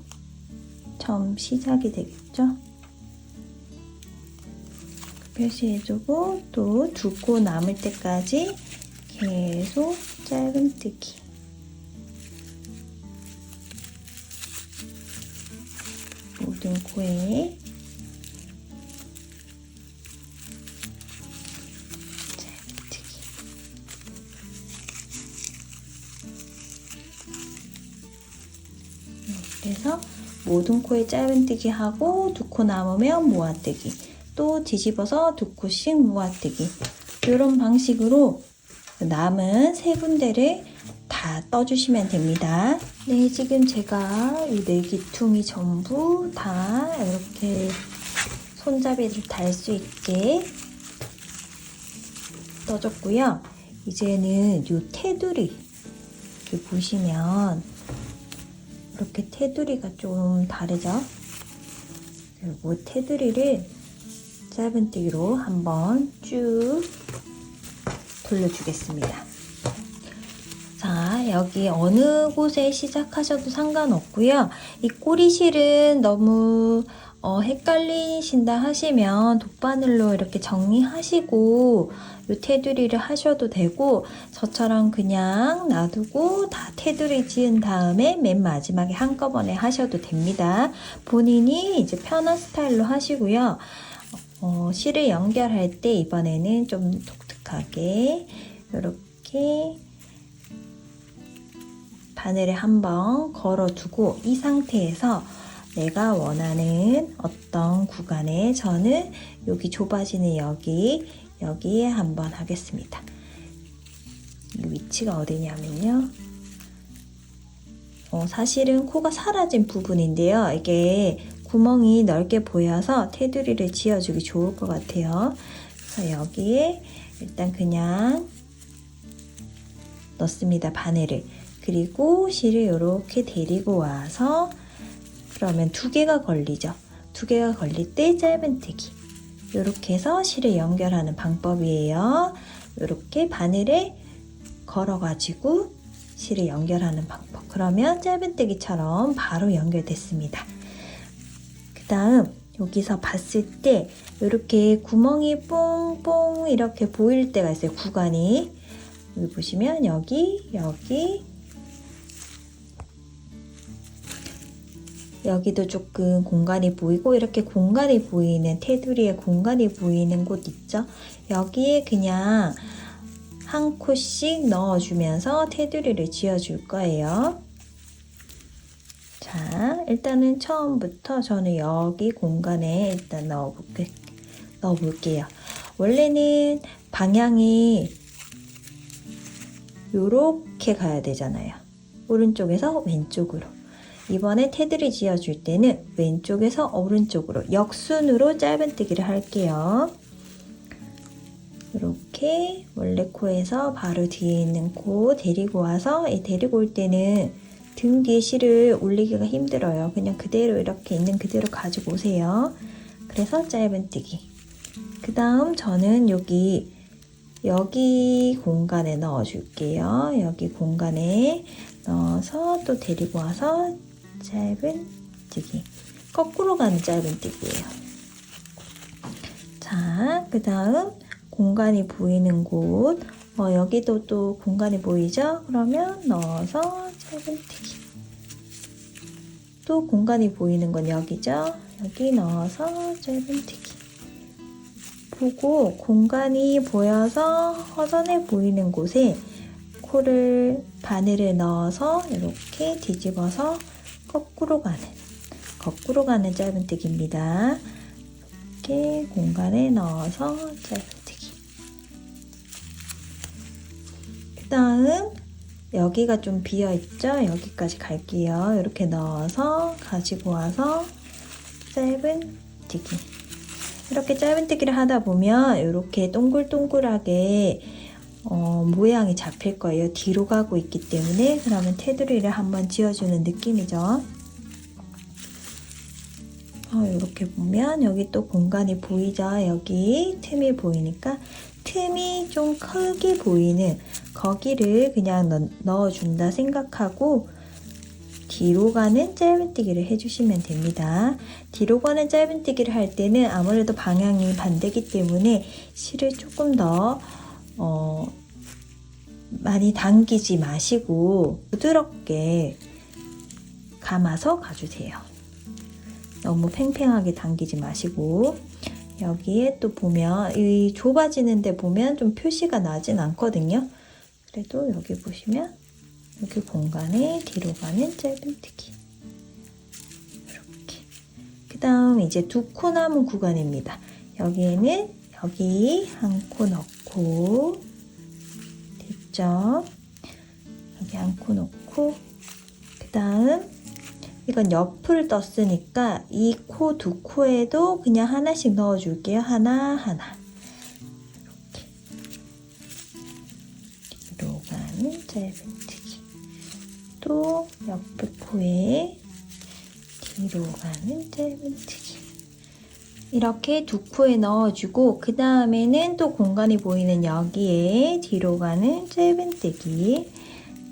처음 시작이 되겠죠. 표시해주고 또 2코 남을 때까지 계속 짧은뜨기 모든 코에 짧은뜨기 그래서 모든 코에 짧은뜨기 하고 2코 남으면 모아뜨기 또 뒤집어서 2코씩 모아뜨기. 이런 방식으로 남은 3군데를 다 떠주시면 됩니다. 네, 지금 제가 이 4기퉁이 전부 다 이렇게 손잡이를 달 수 있게 떠줬고요. 이제는 이 테두리 이렇게 보시면 이렇게 테두리가 좀 다르죠? 그리고 테두리를 짧은뜨기로 한번 쭉 돌려주겠습니다. 자, 여기 어느 곳에 시작하셔도 상관없고요. 이 꼬리실은 너무 헷갈리신다 하시면 돗바늘로 이렇게 정리하시고 이 테두리를 하셔도 되고, 저처럼 그냥 놔두고 다 테두리 지은 다음에 맨 마지막에 한꺼번에 하셔도 됩니다. 본인이 이제 편한 스타일로 하시고요. 실을 연결할 때 이번에는 좀 독특하게 이렇게 바늘을 한번 걸어두고, 이 상태에서 내가 원하는 어떤 구간에 저는 여기 좁아지는 여기에 한번 하겠습니다. 이 위치가 어디냐면요. 사실은 코가 사라진 부분인데요. 이게 구멍이 넓게 보여서 테두리를 지어주기 좋을 것 같아요. 그래서 여기에 일단 그냥 넣습니다. 바늘을. 그리고 실을 이렇게 데리고 와서, 그러면 2개가 걸리죠. 2개가 걸릴 때 짧은뜨기. 이렇게 해서 실을 연결하는 방법이에요. 이렇게 바늘에 걸어가지고 실을 연결하는 방법. 그러면 짧은뜨기처럼 바로 연결됐습니다. 그 다음 여기서 봤을 때 이렇게 구멍이 뽕뽕 이렇게 보일 때가 있어요. 구간이. 여기 보시면 여기도 조금 공간이 보이고, 이렇게 공간이 보이는, 테두리에 공간이 보이는 곳 있죠? 여기에 그냥 한 코씩 넣어주면서 테두리를 지어줄 거예요. 자, 일단은 처음부터 저는 여기 공간에 일단 넣어볼게요. 원래는 방향이 요렇게 가야 되잖아요. 오른쪽에서 왼쪽으로. 이번에 테두리 지어줄 때는 왼쪽에서 오른쪽으로 역순으로 짧은뜨기를 할게요. 이렇게 원래 코에서 바로 뒤에 있는 코 데리고 와서, 이 데리고 올 때는 등 뒤에 실을 올리기가 힘들어요. 그냥 그대로 이렇게 있는 그대로 가지고 오세요. 그래서 짧은뜨기. 그 다음 저는 여기 공간에 넣어줄게요. 여기 공간에 넣어서 또 데리고 와서 짧은뜨기. 거꾸로 가는 짧은뜨기예요. 자, 그 다음 공간이 보이는 곳, 여기도 또 공간이 보이죠? 그러면 넣어서 짧은뜨기. 또 공간이 보이는 건 여기죠? 여기 넣어서 짧은뜨기. 보고 공간이 보여서 허전해 보이는 곳에 바늘을 넣어서 이렇게 뒤집어서 거꾸로 가는 짧은뜨기입니다. 이렇게 공간에 넣어서 짧은뜨기. 그 다음 여기가 좀 비어있죠? 여기까지 갈게요. 이렇게 넣어서 가지고 와서 짧은뜨기. 이렇게 짧은뜨기를 하다 보면 이렇게 동글동글하게 모양이 잡힐 거예요. 뒤로 가고 있기 때문에. 그러면 테두리를 한번 지어주는 느낌이죠. 이렇게 보면 여기 또 공간이 보이죠. 여기 틈이 보이니까 틈이 좀 크게 보이는 거기를 그냥 넣어준다 생각하고 뒤로 가는 짧은뜨기를 해주시면 됩니다. 뒤로 가는 짧은뜨기를 할 때는 아무래도 방향이 반대이기 때문에 실을 조금 더 많이 당기지 마시고 부드럽게 감아서 가주세요. 너무 팽팽하게 당기지 마시고. 여기에 또 보면 이 좁아지는 데 보면 좀 표시가 나진 않거든요. 그래도 여기 보시면 여기 공간에 뒤로 가는 짧은뜨기. 이렇게. 그 다음 이제 2코 남은 구간입니다. 여기에는 여기 한 코 넣고, 됐죠? 여기 한 코 넣고, 그 다음 이건 옆을 떴으니까 이 코 두 코에도 그냥 하나씩 넣어줄게요. 하나. 이렇게 뒤로 가는 짧은뜨기. 또 옆에 코에 뒤로 가는 짧은뜨기. 이렇게 두 코에 넣어주고, 그 다음에는 또 공간이 보이는 여기에 뒤로 가는 짧은뜨기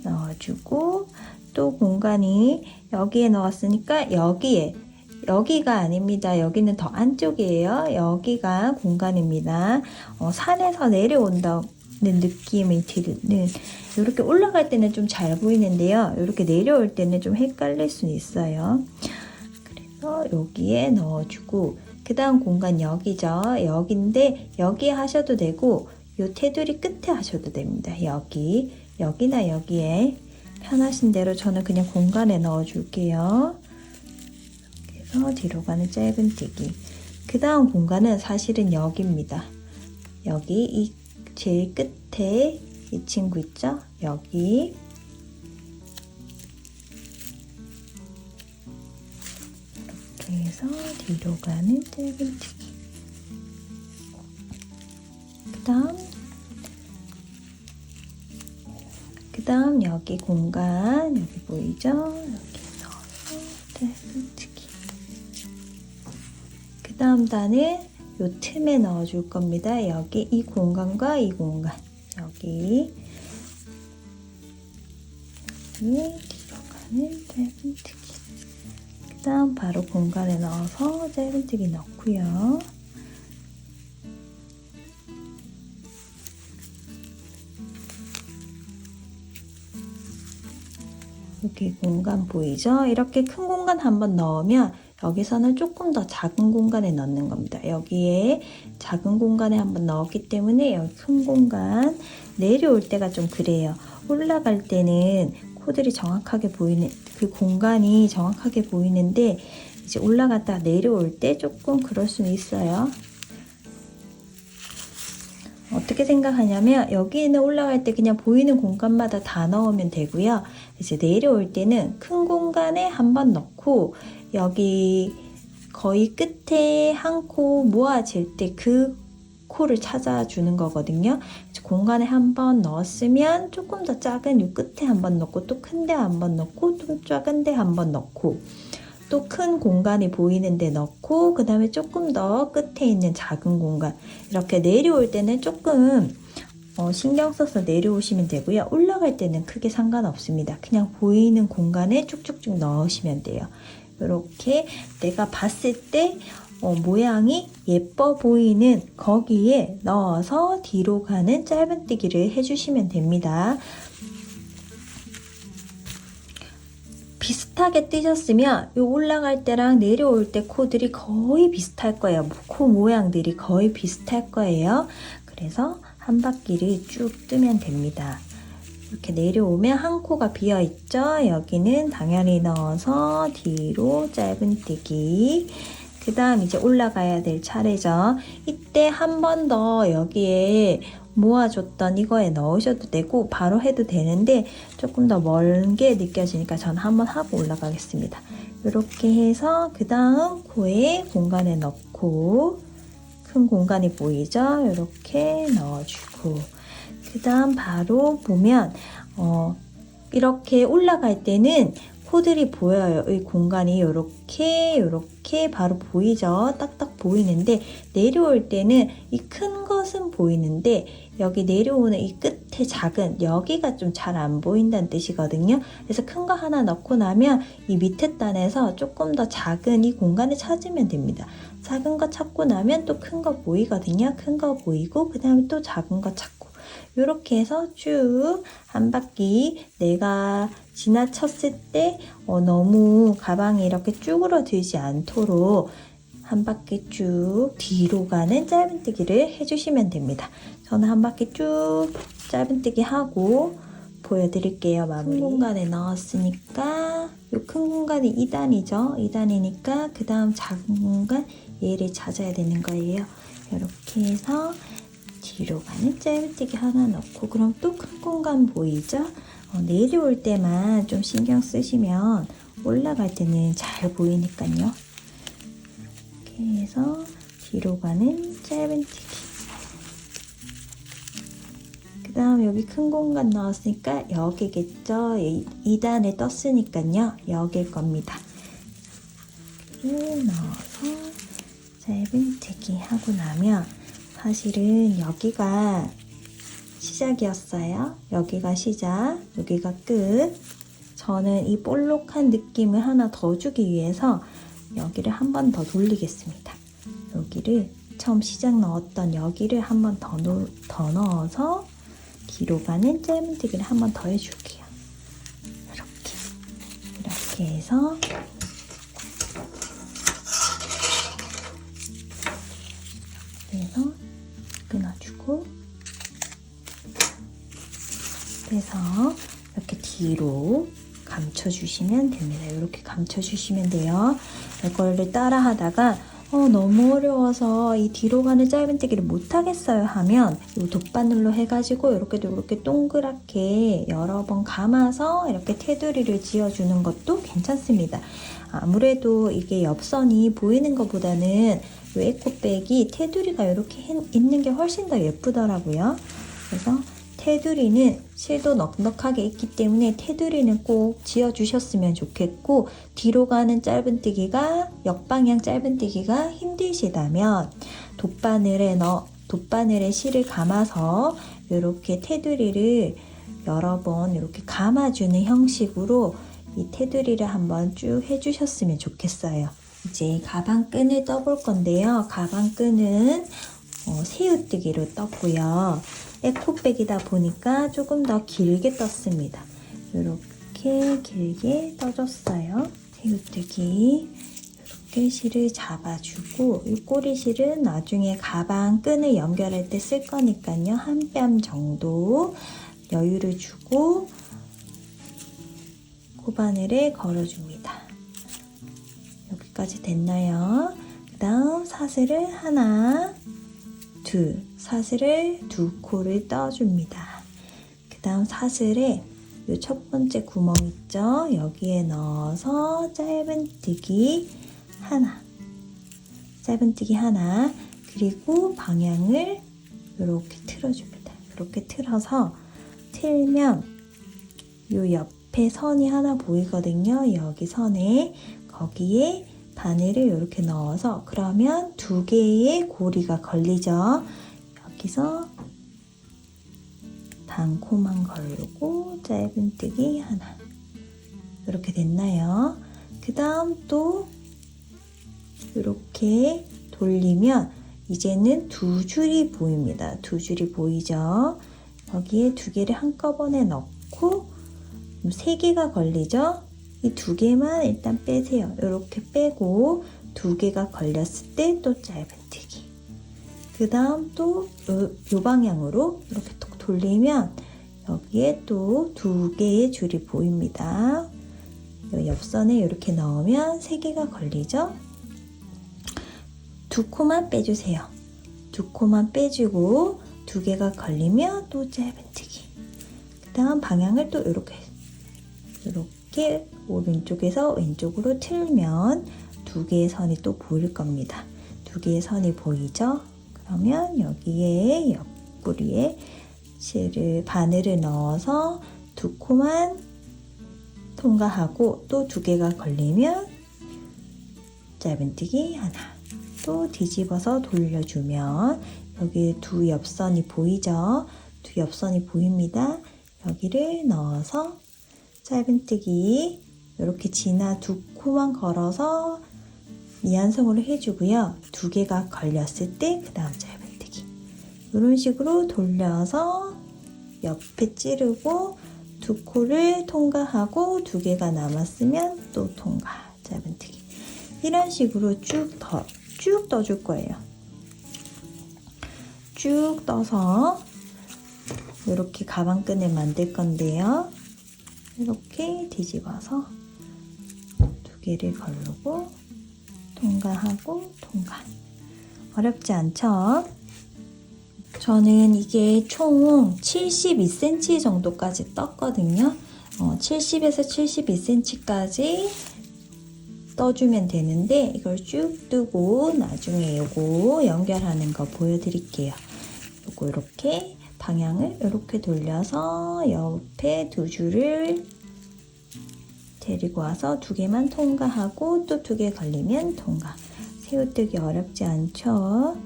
넣어주고, 또 공간이 여기에 넣었으니까 여기가 아닙니다. 여기는 더 안쪽이에요. 여기가 공간입니다. 산에서 내려온다는 느낌이 드는, 이렇게 올라갈 때는 좀 잘 보이는데요. 이렇게 내려올 때는 좀 헷갈릴 수 있어요. 그래서 여기에 넣어주고, 그 다음 공간 여기죠. 여기인데 여기에 하셔도 되고 요 테두리 끝에 하셔도 됩니다. 여기나 여기에 편하신 대로. 저는 그냥 공간에 넣어줄게요. 그래서 뒤로 가는 짧은뜨기. 그 다음 공간은 사실은 여기입니다. 여기 이 제일 끝에 이 친구 있죠? 여기. 이렇게 해서 뒤로 가는 짧은뜨기. 그 다음 여기 공간, 여기 보이죠? 여기 넣어서 짧은뜨기. 그 다음 단은 요 틈에 넣어줄 겁니다. 여기 이 공간과 이 공간. 여기 뒤로 가는 짧은뜨기. 그 다음 바로 공간에 넣어서 짧은뜨기 넣고요. 여기 공간 보이죠? 이렇게 큰 공간 한번 넣으면 여기서는 조금 더 작은 공간에 넣는 겁니다. 여기에 작은 공간에 한번 넣었기 때문에 여기 큰 공간, 내려올 때가 좀 그래요. 올라갈 때는 코들이 정확하게 보이는, 그 공간이 정확하게 보이는데 이제 올라갔다 내려올 때 조금 그럴 수 있어요. 어떻게 생각하냐면 여기는 올라갈 때 그냥 보이는 공간마다 다 넣으면 되고요. 이제 내려올 때는 큰 공간에 한번 넣고 여기 거의 끝에 한 코 모아질 때 그 코를 찾아주는 거거든요. 공간에 한번 넣었으면 조금 더 작은 이 끝에 한번 넣고, 또 큰데 한번 넣고, 또 작은데 한번 넣고, 또 큰 공간이 보이는데 넣고, 그 다음에 조금 더 끝에 있는 작은 공간. 이렇게 내려올 때는 조금 신경 써서 내려오시면 되고요. 올라갈 때는 크게 상관없습니다. 그냥 보이는 공간에 쭉쭉쭉 넣으시면 돼요. 이렇게 내가 봤을 때 모양이 예뻐 보이는 거기에 넣어서 뒤로 가는 짧은뜨기를 해주시면 됩니다. 비슷하게 뜨셨으면 요 올라갈 때랑 내려올 때 코들이 거의 비슷할 거예요. 코 모양들이 거의 비슷할 거예요. 그래서 한 바퀴를 쭉 뜨면 됩니다. 이렇게 내려오면 한 코가 비어 있죠. 여기는 당연히 넣어서 뒤로 짧은뜨기. 그 다음 이제 올라가야 될 차례죠. 이때 한 번 더 여기에 모아줬던 이거에 넣으셔도 되고 바로 해도 되는데 조금 더 멀게 느껴지니까 저는 한번 하고 올라가겠습니다. 이렇게 해서 그 다음 코에 공간에 넣고, 큰 공간이 보이죠? 이렇게 넣어주고, 그 다음 바로 보면 이렇게 올라갈 때는 코들이 보여요. 이 공간이 이렇게 바로 보이죠? 딱딱 보이는데 내려올 때는 이 큰 것은 보이는데 여기 내려오는 이 끝에 작은 여기가 좀 잘 안 보인다는 뜻이거든요. 그래서 큰 거 하나 넣고 나면 이 밑에 단에서 조금 더 작은 이 공간을 찾으면 됩니다. 작은 거 찾고 나면 또 큰 거 보이거든요. 큰 거 보이고 그 다음에 또 작은 거 찾고, 이렇게 해서 쭉 한 바퀴 내가 지나쳤을 때 너무 가방이 이렇게 쭈그러들지 않도록 한 바퀴 쭉 뒤로 가는 짧은뜨기를 해주시면 됩니다. 저는 한 바퀴 쭉 짧은뜨기 하고 보여드릴게요. 마무리. 큰 공간에 넣었으니까 이 큰 공간이 2단이죠. 2단이니까 그 다음 작은 공간 얘를 찾아야 되는 거예요. 이렇게 해서 뒤로 가는 짧은뜨기 하나 넣고, 그럼 또 큰 공간 보이죠? 내려올 때만 좀 신경 쓰시면 올라갈 때는 잘 보이니까요. 이렇게 해서 뒤로 가는 짧은뜨기. 그 다음 여기 큰 공간 넣었으니까 여기겠죠? 2단에 떴으니까요. 여길 겁니다. 여기를 넣어서 짧은뜨기 하고 나면, 사실은 여기가 시작이었어요. 여기가 시작, 여기가 끝. 저는 이 볼록한 느낌을 하나 더 주기 위해서 여기를 한 번 더 돌리겠습니다. 여기를 처음 시작 넣었던 여기를 한 번 더 넣어서 뒤로 가는 짧은뜨기를 한 번 더 해줄게요. 이렇게 해서 끊어주고, 그래서 이렇게 뒤로 감춰주시면 됩니다. 이렇게 감춰주시면 돼요. 이거를 따라 하다가 너무 어려워서 이 뒤로 가는 짧은뜨기를 못하겠어요 하면 이 돗바늘로 해가지고 이렇게 동그랗게 여러 번 감아서 이렇게 테두리를 지어주는 것도 괜찮습니다. 아무래도 이게 옆선이 보이는 것보다는 이 에코백이 테두리가 이렇게 있는 게 훨씬 더 예쁘더라고요. 그래서 테두리는 실도 넉넉하게 있기 때문에 테두리는 꼭 지어주셨으면 좋겠고, 뒤로 가는 짧은뜨기가, 역방향 짧은뜨기가 힘드시다면 돗바늘에 실을 감아서 이렇게 테두리를 여러 번 이렇게 감아주는 형식으로 이 테두리를 한번 쭉 해주셨으면 좋겠어요. 이제 가방끈을 떠볼 건데요. 가방끈은 새우뜨기로 떴고요. 에코백이다 보니까 조금 더 길게 떴습니다. 이렇게 길게 떠줬어요. 새우뜨기 이렇게 실을 잡아주고, 이 꼬리실은 나중에 가방끈을 연결할 때 쓸 거니까요. 한 뼘 정도 여유를 주고 코바늘에 걸어줍니다. 여기까지 됐나요? 그 다음 사슬을 하나, 둘, 사슬을 두 코를 떠줍니다. 그 다음 사슬에 이 첫 번째 구멍 있죠? 여기에 넣어서 짧은뜨기 하나, 그리고 방향을 이렇게 틀어줍니다. 이렇게 틀어서 틀면 이 옆에 선이 하나 보이거든요. 여기 선에, 거기에 바늘을 이렇게 넣어서, 그러면 두 개의 고리가 걸리죠. 여기서 단코만 걸고 짧은뜨기 하나. 이렇게 됐나요? 그 다음 또 이렇게 돌리면 이제는 두 줄이 보입니다. 두 줄이 보이죠? 여기에 두 개를 한꺼번에 넣고 세 개가 걸리죠? 이 두 개만 일단 빼세요. 이렇게 빼고 두 개가 걸렸을 때 또 짧은뜨기. 그 다음 또 요 방향으로 이렇게 톡 돌리면 여기에 또 두 개의 줄이 보입니다. 요 옆선에 이렇게 넣으면 세 개가 걸리죠? 두 코만 빼주세요. 두 코만 빼주고 두 개가 걸리면 또 짧은뜨기. 그 다음 방향을 또 이렇게 오른쪽에서 왼쪽으로 틀면 두 개의 선이 또 보일 겁니다. 두 개의 선이 보이죠? 그러면 여기에 옆구리에 바늘을 넣어서 두 코만 통과하고 또 두 개가 걸리면 짧은뜨기 하나. 또 뒤집어서 돌려주면 여기 두 옆선이 보이죠? 두 옆선이 보입니다. 여기를 넣어서 짧은뜨기 이렇게 지나 두 코만 걸어서 미완성으로 해주고요. 두 개가 걸렸을 때 그 다음 짧은뜨기. 이런 식으로 돌려서 옆에 찌르고 두 코를 통과하고 두 개가 남았으면 또 통과, 짧은뜨기. 이런 식으로 쭉 떠줄 거예요. 쭉 떠서 이렇게 가방끈을 만들 건데요. 이렇게 뒤집어서 두 개를 걸르고 통과하고 통과. 어렵지 않죠? 저는 이게 총 72cm 정도까지 떴거든요. 70에서 72cm까지 떠주면 되는데 이걸 쭉 뜨고 나중에 요거 연결하는 거 보여드릴게요. 요거 이렇게 방향을 이렇게 돌려서 옆에 두 줄을 데리고 와서 두 개만 통과하고 또 두 개 걸리면 통과. 새우뜨기 어렵지 않죠?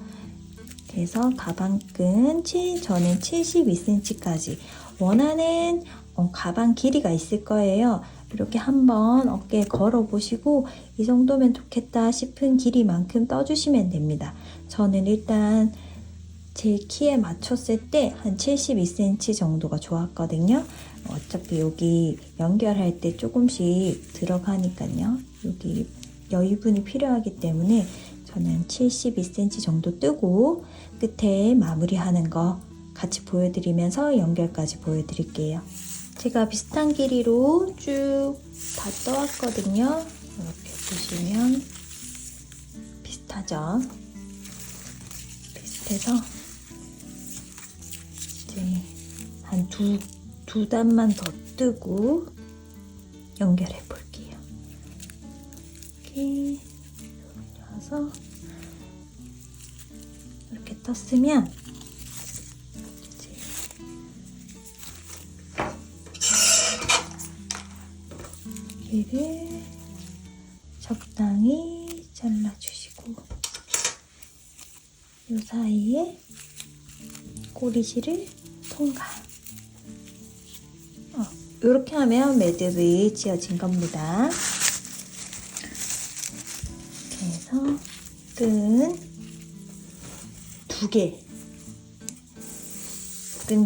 그래서 가방끈 저는 72cm까지 원하는 가방 길이가 있을 거예요. 이렇게 한번 어깨에 걸어 보시고 이 정도면 좋겠다 싶은 길이만큼 떠주시면 됩니다. 저는 일단 제 키에 맞췄을 때 한 72cm 정도가 좋았거든요. 어차피 여기 연결할 때 조금씩 들어가니까요. 여기 여유분이 필요하기 때문에 저는 72cm 정도 뜨고 끝에 마무리하는 거 같이 보여드리면서 연결까지 보여드릴게요. 제가 비슷한 길이로 쭉 다 떠왔거든요. 이렇게 보시면 비슷하죠? 비슷해서 이제 한 두 단만 더 뜨고 연결해 볼게요. 이렇게 올려서 이렇게 떴으면 이제 얘를 적당히 잘라주시고 이 사이에 꼬리실을 통과. 이렇게 하면 매듭이 지어진 겁니다. 그래서 끈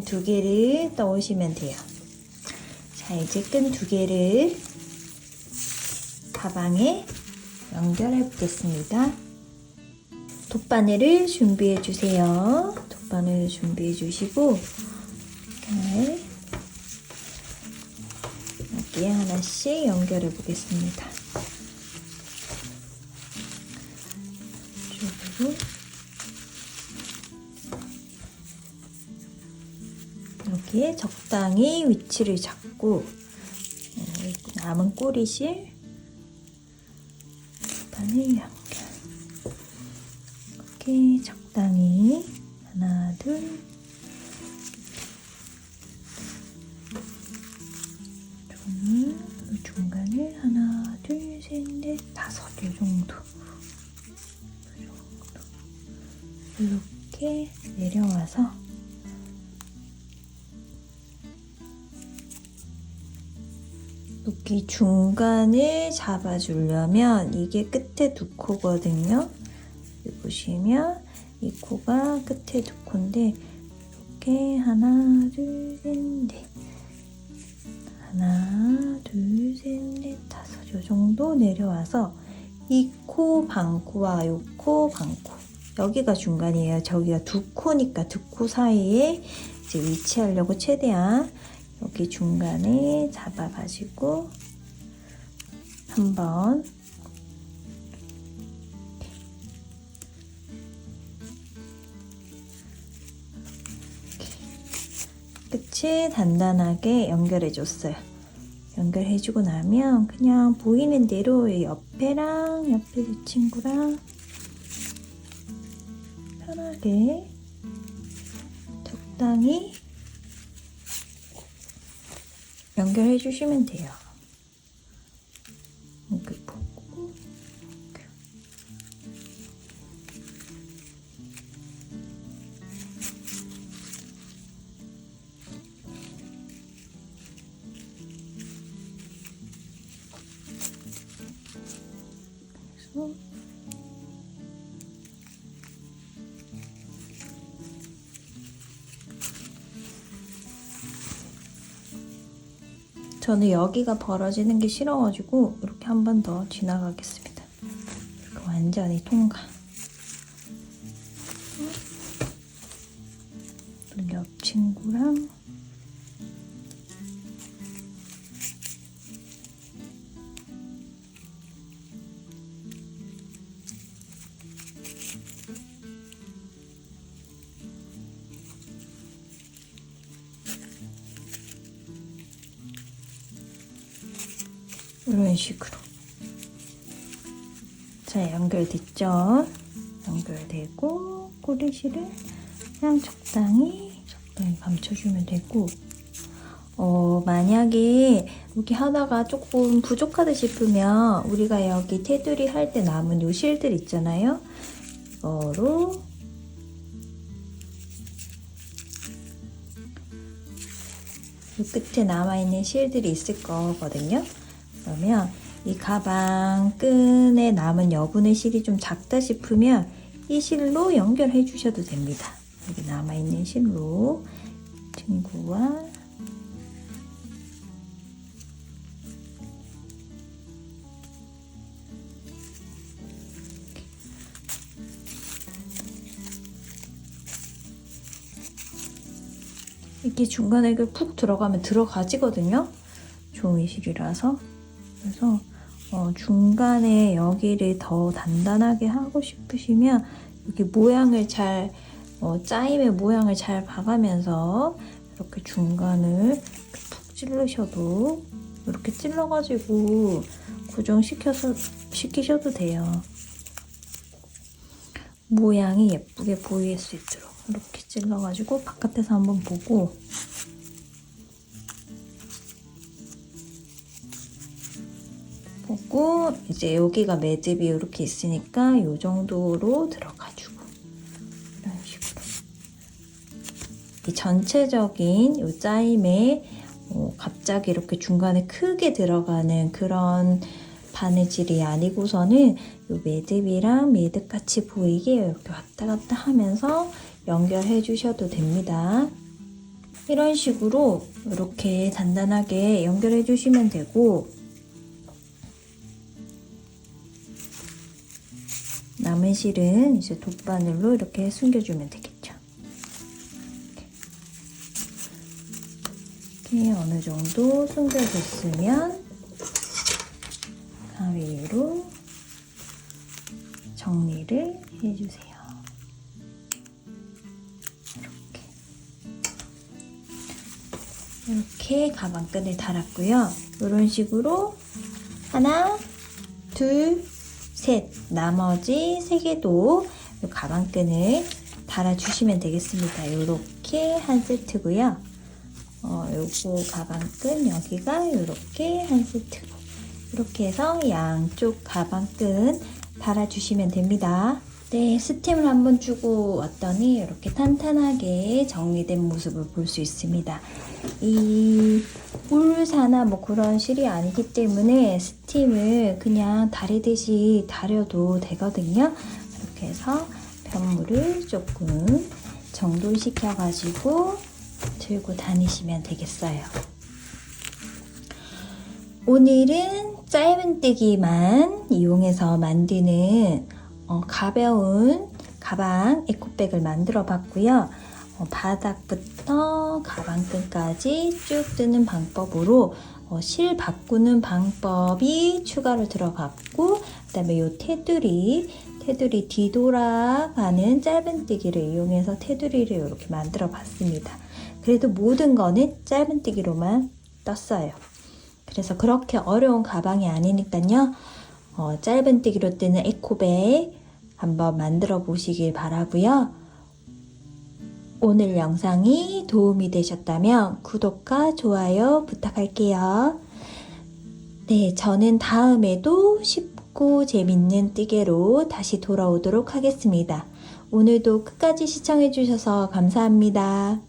두 개를 떠오시면 돼요. 자, 이제 끈 두 개를 가방에 연결해 보겠습니다. 돗바늘을 준비해 주세요. 돗바늘 준비해 주시고 여기에 하나씩 연결해 보겠습니다. 이쪽으로 여기에 적당히 위치를 잡고 남은 꼬리실 바늘 연결. 이렇게 적당히 하나, 둘, 중간에 하나, 둘, 셋, 넷, 다섯 이 정도. 이렇게 내려와서 여기 중간을 잡아주려면 이게 끝에 두 코거든요. 여기 보시면 이 코가 끝에 두 코인데 이렇게 하나, 둘, 셋, 넷 하나, 둘, 셋, 넷, 다섯 이 정도 내려와서 이 코 반코와 이 코 반코 여기가 중간이에요. 저기가 두 코니까 두 코 사이에 이제 위치하려고 최대한 여기 중간에 잡아가지고 한번 끝을 단단하게 연결해줬어요. 연결해주고 나면 그냥 보이는 대로 옆에랑 옆에 이 친구랑 편하게 적당히 연결해 주시면 돼요. 이렇게 보고 그래서 저는 여기가 벌어지는 게 싫어가지고 이렇게 한 번 더 지나가겠습니다. 이렇게 완전히 통과. 옆 친구랑 이런 식으로. 자, 연결됐죠? 연결되고 꼬리실을 그냥 적당히 감춰주면 되고, 만약에 여기 하나가 조금 부족하다 싶으면 우리가 여기 테두리 할 때 남은 요 실들 있잖아요. 이거로 이 끝에 남아있는 실들이 있을 거거든요. 그러면 이 가방 끈에 남은 여분의 실이 좀 작다 싶으면 이 실로 연결해 주셔도 됩니다. 여기 남아있는 실로 친구와 이렇게 중간에 푹 들어가면 들어가지거든요. 종이실이라서. 그래서 중간에 여기를 더 단단하게 하고 싶으시면 여기 모양을 잘 짜임의 모양을 잘 봐가면서 이렇게 중간을 푹 찌르셔도, 이렇게 찔러가지고 시키셔도 돼요. 모양이 예쁘게 보일 수 있도록 이렇게 찔러가지고 바깥에서 한번 보고, 이제 여기가 매듭이 이렇게 있으니까 이 정도로 들어가주고, 이런 식으로 이 전체적인 이 짜임에 갑자기 이렇게 중간에 크게 들어가는 그런 바느질이 아니고서는 이 매듭이랑 매듭같이 보이게 이렇게 왔다 갔다 하면서 연결해 주셔도 됩니다. 이런 식으로 이렇게 단단하게 연결해 주시면 되고, 남은 실은 이제 돗바늘로 이렇게 숨겨주면 되겠죠. 이렇게 어느 정도 숨겨줬으면 가위로 정리를 해주세요. 이렇게 가방끈을 달았고요. 이런 식으로 하나, 둘, 셋, 나머지 3개도 가방끈을 달아주시면 되겠습니다. 이렇게 한 세트고요. 요거 가방끈 여기가 이렇게 한 세트고, 이렇게 해서 양쪽 가방끈 달아주시면 됩니다. 네, 스팀을 한번 주고 왔더니 이렇게 탄탄하게 정리된 모습을 볼 수 있습니다. 이 울사나 뭐 그런 실이 아니기 때문에 스팀을 그냥 다리듯이 다려도 되거든요. 이렇게 해서 편물을 조금 정돈시켜가지고 들고 다니시면 되겠어요. 오늘은 짧은뜨기만 이용해서 만드는 가벼운 가방 에코백을 만들어 봤고요. 바닥부터 가방끈까지 쭉 뜨는 방법으로 실 바꾸는 방법이 추가로 들어갔고, 그 다음에 이 테두리 뒤돌아가는 짧은뜨기를 이용해서 테두리를 이렇게 만들어 봤습니다. 그래도 모든 거는 짧은뜨기로만 떴어요. 그래서 그렇게 어려운 가방이 아니니까요. 짧은뜨기로 뜨는 에코백 한번 만들어 보시길 바라고요. 오늘 영상이 도움이 되셨다면 구독과 좋아요 부탁할게요. 네, 저는 다음에도 쉽고 재밌는 뜨개로 다시 돌아오도록 하겠습니다. 오늘도 끝까지 시청해주셔서 감사합니다.